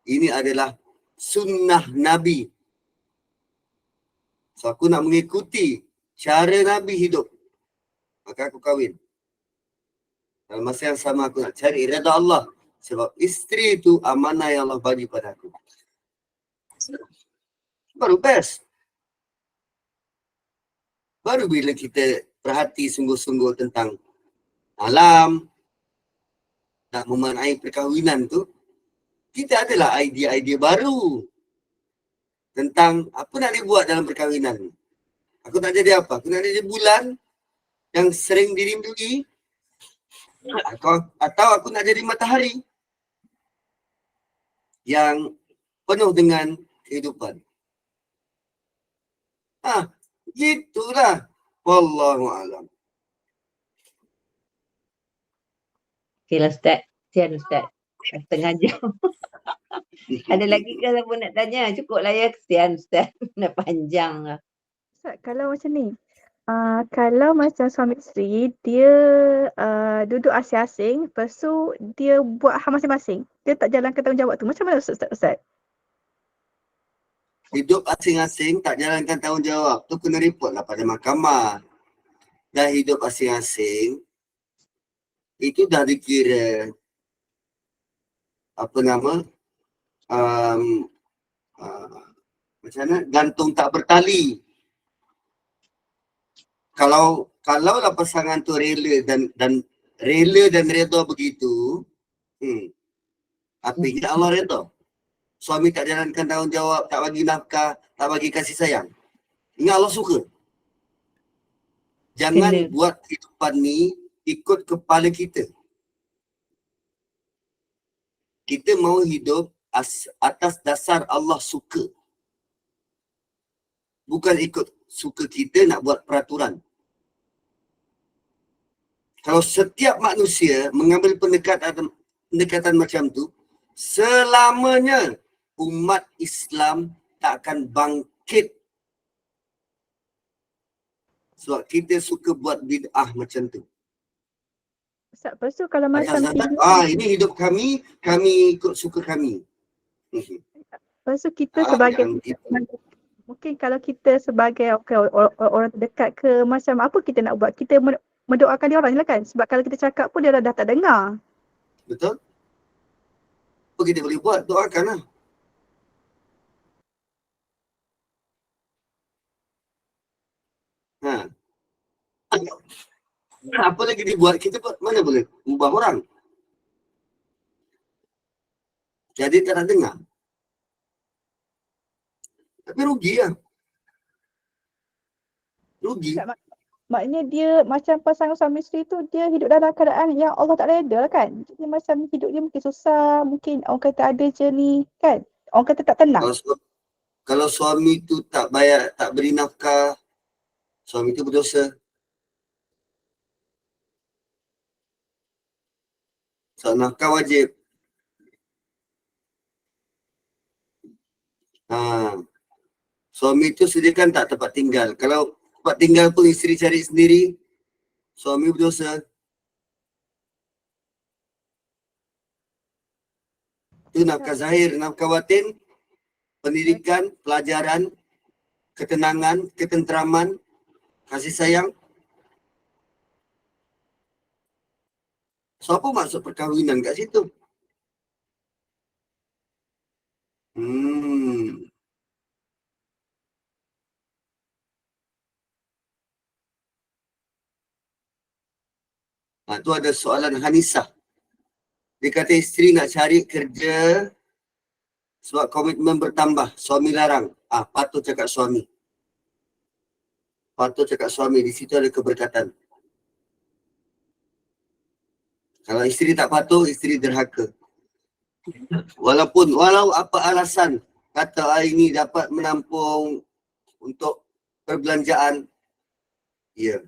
ini adalah sunnah Nabi. So aku nak mengikuti cara Nabi hidup. Maka aku kahwin. Dalam masa yang sama aku nak cari redha Allah. Sebab isteri itu amanah yang Allah bagi pada aku. Baru best. Baru bila kita perhati sungguh-sungguh tentang alam, nak memaknai perkahwinan tu, kita adalah idea-idea baru tentang apa nak dibuat dalam perkahwinan ni. Aku nak jadi apa? Aku nak jadi bulan yang sering dirindui, atau aku nak jadi matahari yang penuh dengan kehidupan. Gitulah. Wallahu a'lam. Okeylah Ustaz. Sian Ustaz. Setengah jam. Ada lagi ke siapa nak tanya? Cukup lah ya. Kesian Ustaz. Nak panjang lah. Ustaz, kalau macam ni, kalau macam suami isteri, dia duduk asing-asing, lepas tu dia buat hal masing-masing. Dia tak jalankan tanggungjawab tu. Macam mana Ustaz? Hidup asing-asing tak jalankan tanggungjawab tu kena report lah pada mahkamah. Dah hidup asing-asing, itu dah dikira apa nama, macam mana, gantung tak bertali. Kalau lah pasangan tu rela dan redha begitu, apa yang Allah redha? Suami tak jalankan tanggungjawab, tak bagi nafkah, tak bagi kasih sayang. Ingat Allah suka. Jangan buat kehidupan ni ikut kepala kita. Kita mau hidup atas dasar Allah suka. Bukan ikut suka kita nak buat peraturan. Kalau setiap manusia mengambil pendekatan macam tu, selamanya umat Islam tak akan bangkit. Sebab kita suka buat bid'ah macam tu. Ustaz, lepas tu kalau macam ini hidup kami ikut suka kami. Lepas tu kita sebagai, mungkin kalau kita sebagai orang terdekat ke, macam apa kita nak buat? Kita mendoakan dia orang je lah kan? Sebab kalau kita cakap pun dia dah tak dengar. Betul? Apa kita boleh buat? Doakan lah. Apa lagi dibuat? Kita buat mana boleh ubah orang? Jadi tak nak dengar. Tapi rugi lah. Rugi. Maknanya dia macam pasangan suami isteri tu, dia hidup dalam keadaan yang Allah tak reda lah kan. Dia macam hidup dia mungkin susah, mungkin orang kata ada je ni kan. Orang kata tak tenang. Kalau suami tu tak bayar, tak beri nafkah, suami tu berdosa. So, nafkah wajib. Suami tu sediakan tak tempat tinggal. Kalau tempat tinggal pun isteri cari sendiri, suami berdosa. Itu nafkah zahir, nafkah batin, pendidikan, pelajaran, ketenangan, ketenteraman, kasih sayang. So apa maksud perkahwinan kat situ? Tu ada soalan Hanisah. Dia kata isteri nak cari kerja sebab komitmen bertambah, suami larang. Patut cakap suami. Patut cakap suami, di situ ada keberkatan. Kalau isteri tak patuh, isteri derhaka. Walau apa alasan, kata ini dapat menampung untuk perbelanjaan, ya,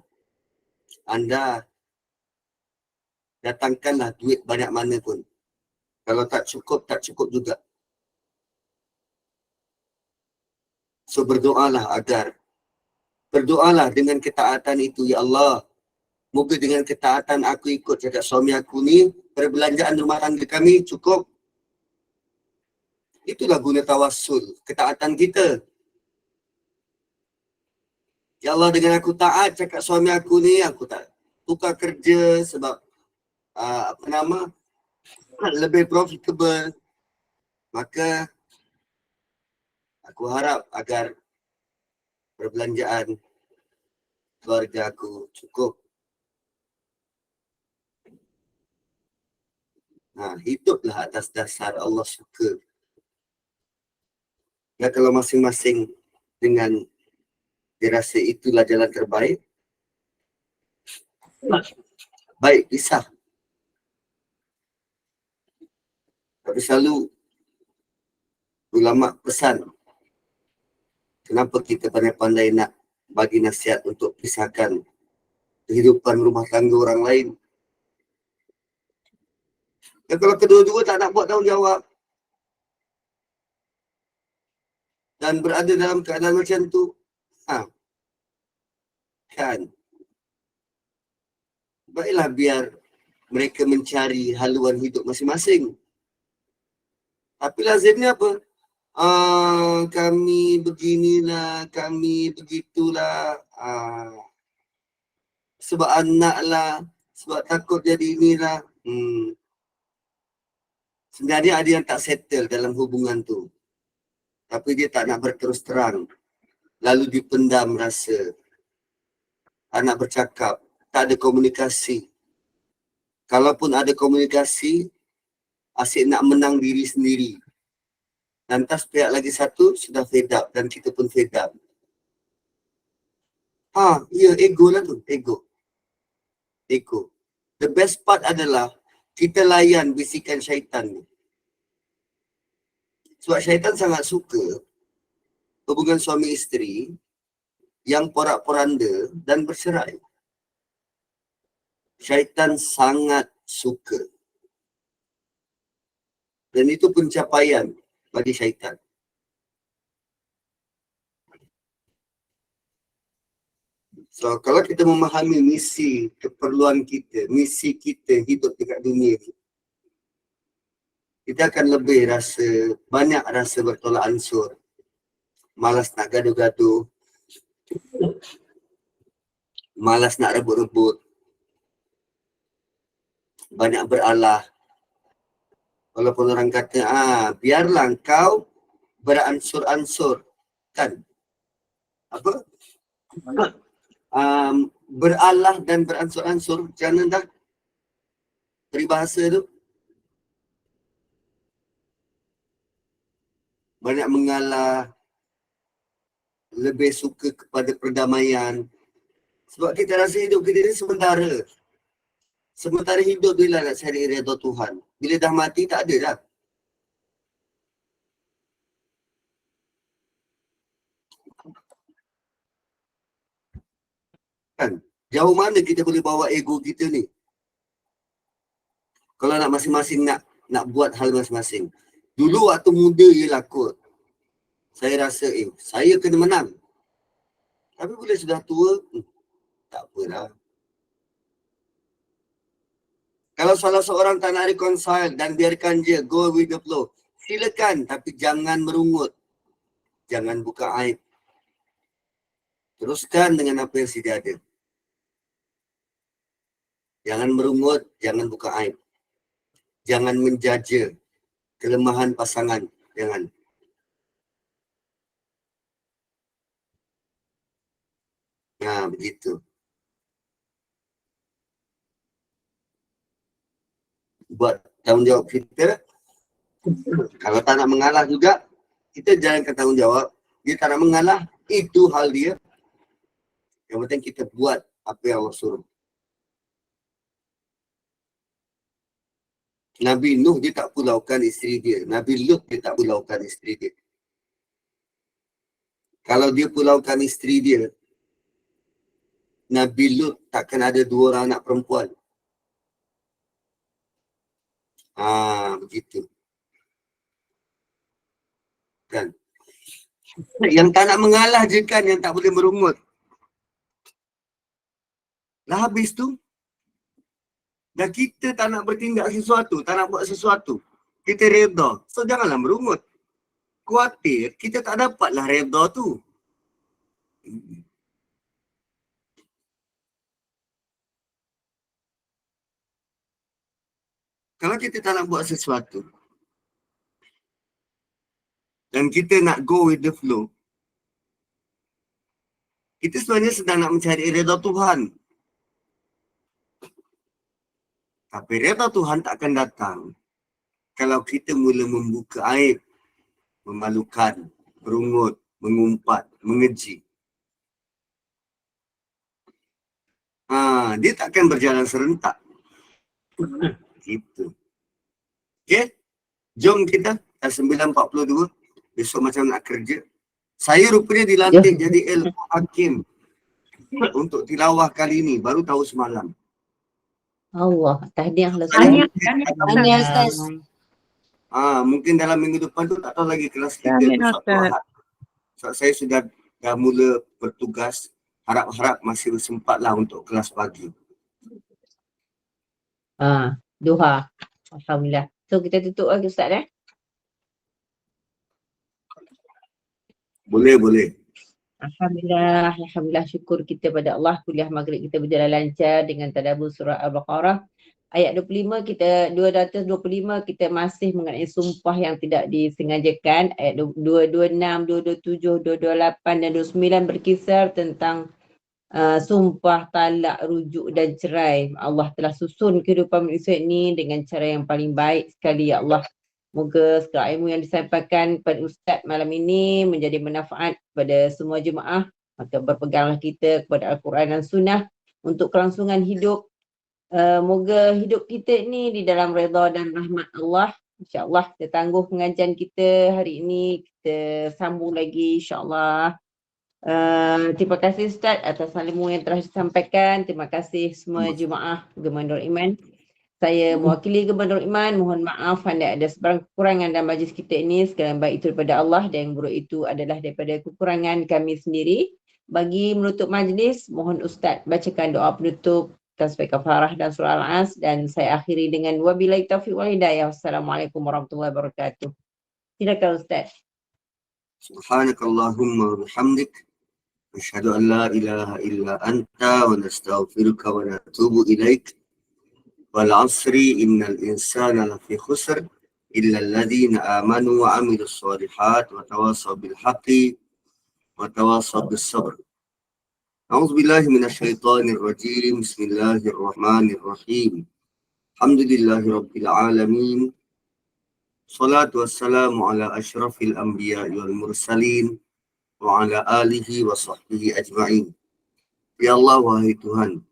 anda datangkanlah duit banyak mana pun. Kalau tak cukup juga. So berdoalah dengan ketaatan itu, ya Allah, moga dengan ketaatan aku ikut cakap suami aku ni, perbelanjaan rumah tangga kami cukup. Itulah guna tawassul, ketaatan kita. Ya Allah, dengan aku taat cakap suami aku ni, aku tak tukar kerja sebab lebih profitable. Maka aku harap agar perbelanjaan keluarga aku cukup. Hiduplah atas dasar Allah suka. Ya, kalau masing-masing dengan dia rasa itulah jalan terbaik, baik, pisah. Tapi selalu ulama pesan, kenapa kita pandai-pandai nak bagi nasihat untuk pisahkan kehidupan rumah tangga orang lain. Dan kalau kedua-dua tak nak buat tanggungjawab dan berada dalam keadaan macam tu, kan, baiklah biar mereka mencari haluan hidup masing-masing. Tapi lazimnya apa? Kami beginilah, kami begitulah, sebab anak lah, sebab takut jadi inilah. Sebenarnya ada yang tak settle dalam hubungan tu, tapi dia tak nak berterus terang, lalu dipendam rasa, tak nak bercakap, tak ada komunikasi. Kalaupun ada komunikasi, asyik nak menang diri sendiri. Lantas pihak lagi satu sudah fed up dan kita pun fed up. Ya, ego lah tu, ego. The best part adalah kita layan bisikan syaitan ni. Sebab syaitan sangat suka hubungan suami isteri yang porak-poranda dan bercerai. Syaitan sangat suka. Dan itu pencapaian bagi syaitan. So, kalau kita memahami misi, keperluan kita, misi kita hidup dekat dunia ni, kita akan lebih banyak rasa bertolak ansur. Malas nak gaduh-gaduh. Malas nak rebut-rebut. Banyak beralah. Walaupun orang kata, biarlah kau beransur-ansur. Kan? Apa? Beralah dan beransur-ansur, jangan dah peribahasa tu. Banyak mengalah, lebih suka kepada perdamaian. Sebab kita rasa hidup kita ni sementara. Sementara hidup bila nak cari redha Tuhan. Bila dah mati tak ada dah. Kan? Jauh mana kita boleh bawa ego kita ni? Kalau nak masing-masing nak buat hal masing-masing. Dulu waktu muda ialah kot. Saya rasa saya kena menang. Tapi bila sudah tua, tak apalah. Kalau salah seorang tak nak reconcile dan biarkan je, go with the flow. Silakan, tapi jangan merungut. Jangan buka aib. Teruskan dengan apa yang sedia ada. Jangan merungut, jangan buka aib. Jangan menjaja kelemahan pasangan. Jangan. Nah, begitu. Buat tanggungjawab kita, kalau tak nak mengalah juga, kita jalankan tanggungjawab. Dia tak nak mengalah, itu hal dia. Yang penting kita buat apa yang Allah suruh. Nabi Nuh dia tak pulaukan isteri dia. Nabi Lut dia tak pulaukan isteri dia. Kalau dia pulaukan isteri dia, Nabi Lut takkan ada 2 orang anak perempuan. Begitu. Kan? Yang tak nak mengalah je kan yang tak boleh merungut. Dah habis tu. Dan kita tak nak bertindak sesuatu, tak nak buat sesuatu. Kita redha. So janganlah merungut. Khawatir kita tak dapatlah redha tu. Kalau kita tak nak buat sesuatu dan kita nak go with the flow, kita sebenarnya sedang nak mencari redha Tuhan. Tapi redha Tuhan tak akan datang kalau kita mula membuka aib, memalukan, berungut, mengumpat, mengeji. Dia tak akan berjalan serentak. Gitu. Okay? Jom kita 9.42. Besok macam nak kerja. Saya rupanya dilantik jadi Hakim untuk tilawah kali ini. Baru tahu semalam. Allah, tahniah lah Tahniah, Ustaz. Tahniah, Ustaz. Mungkin dalam minggu depan tu tak tahu lagi kelas kita. Tahniah, Sabtu Ahad. So, saya sudah dah mula bertugas. Harap-harap masih sempatlah untuk kelas pagi. Duha. Alhamdulillah. So kita tutup lagi Ustaz Boleh. Alhamdulillah syukur kita pada Allah. Kuliah maghrib kita berjalan lancar dengan tadabbur surah Al-Baqarah. Ayat 25 225 kita masih mengenai sumpah yang tidak disengajakan. Ayat 226, 227, 228 dan 29 berkisar tentang sumpah, talak, rujuk dan cerai. Allah telah susun kehidupan manusia ini dengan cara yang paling baik sekali ya Allah. Moga segala ilmu yang disampaikan kepada Ustaz malam ini menjadi manfaat kepada semua jemaah. Maka berpeganglah kita kepada Al-Quran dan Sunnah untuk kelangsungan hidup. Moga hidup kita ini di dalam redha dan rahmat Allah. InsyaAllah kita tangguh pengajian kita hari ini. Kita sambung lagi insyaAllah. Terima kasih Ustaz atas ilmu yang telah disampaikan. Terima kasih semua jemaah Gema Nurul Iman. Saya mewakili Gema Nurul Iman, mohon maaf anda ada sebarang kekurangan dalam majlis kita ini. Segala yang baik itu daripada Allah dan yang buruk itu adalah daripada kekurangan kami sendiri. Bagi menutup majlis, mohon Ustaz bacakan doa penutup tasbih kafarah dan surah Al-As dan saya akhiri dengan wabillahi taufiq wal hidayah. Wassalamualaikum warahmatullahi wabarakatuh. Silakan Ustaz. Subhanakallahumma wa bihamdik. Asyhadu an la ilaha illa anta wa nastaghfiruka wa natubu ilaik. Wal 'asri innal insana lafi khusr illa alladhina amanu wa 'amilus shalihat wa tawassaw bil haqqi wa tawassaw bis sabr. A'udzubillahi minasyaitonir rajim. Bismillahirrahmanirrahim. Alhamdulillahirabbil alamin. Salatu wassalamu ala asyrafil anbiya'i wal mursalin wa ala alihi wa sahbihi ajma'in. Ya Allah, wahai Tuhan,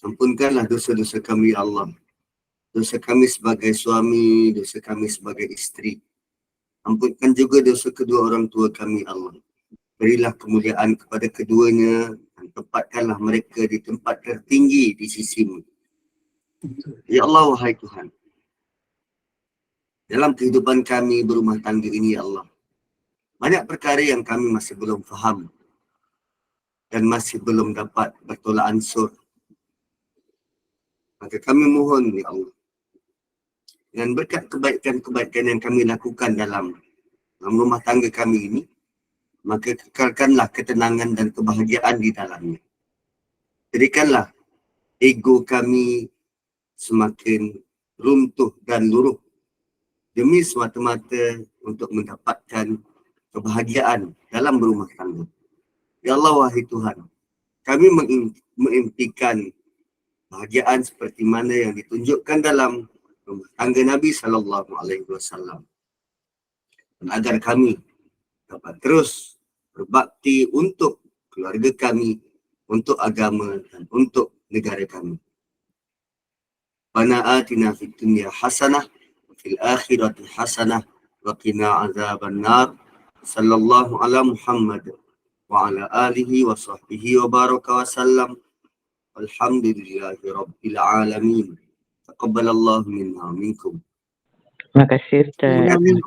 ampunkanlah dosa-dosa kami ya Allah. Dosa kami sebagai suami, dosa kami sebagai isteri. Ampunkan juga dosa kedua orang tua kami Allah. Berilah kemuliaan kepada keduanya dan tempatkanlah mereka di tempat tertinggi di sisi-Mu. Ya Allah, wahai Tuhan, dalam kehidupan kami berumah tangga ini ya Allah, banyak perkara yang kami masih belum faham dan masih belum dapat bertolak ansur. Maka kami mohon ya Allah, dengan berkat kebaikan-kebaikan yang kami lakukan dalam rumah tangga kami ini, maka kekalkanlah ketenangan dan kebahagiaan di dalamnya. Berikanlah ego kami semakin runtuh dan luruh demi semata-mata untuk mendapatkan kebahagiaan dalam berumah tangga. Ya Allah, wahai Tuhan, kami mengimpikan kebahagiaan seperti mana yang ditunjukkan dalam rumah tangga Nabi SAW. Dan agar kami dapat terus berbakti untuk keluarga kami, untuk agama dan untuk negara kami. Rabbana atina fid dunya hasanah wa fil akhirati hasanah wa qina azaban nar. Sallallahu ala Muhammad wa ala alihi wa sahbihi wa baraka wa sallam. Alhamdulillahi rabbil alamin. Taqabbalallahu minna minkum. Terima kasih Ustaz. Amin.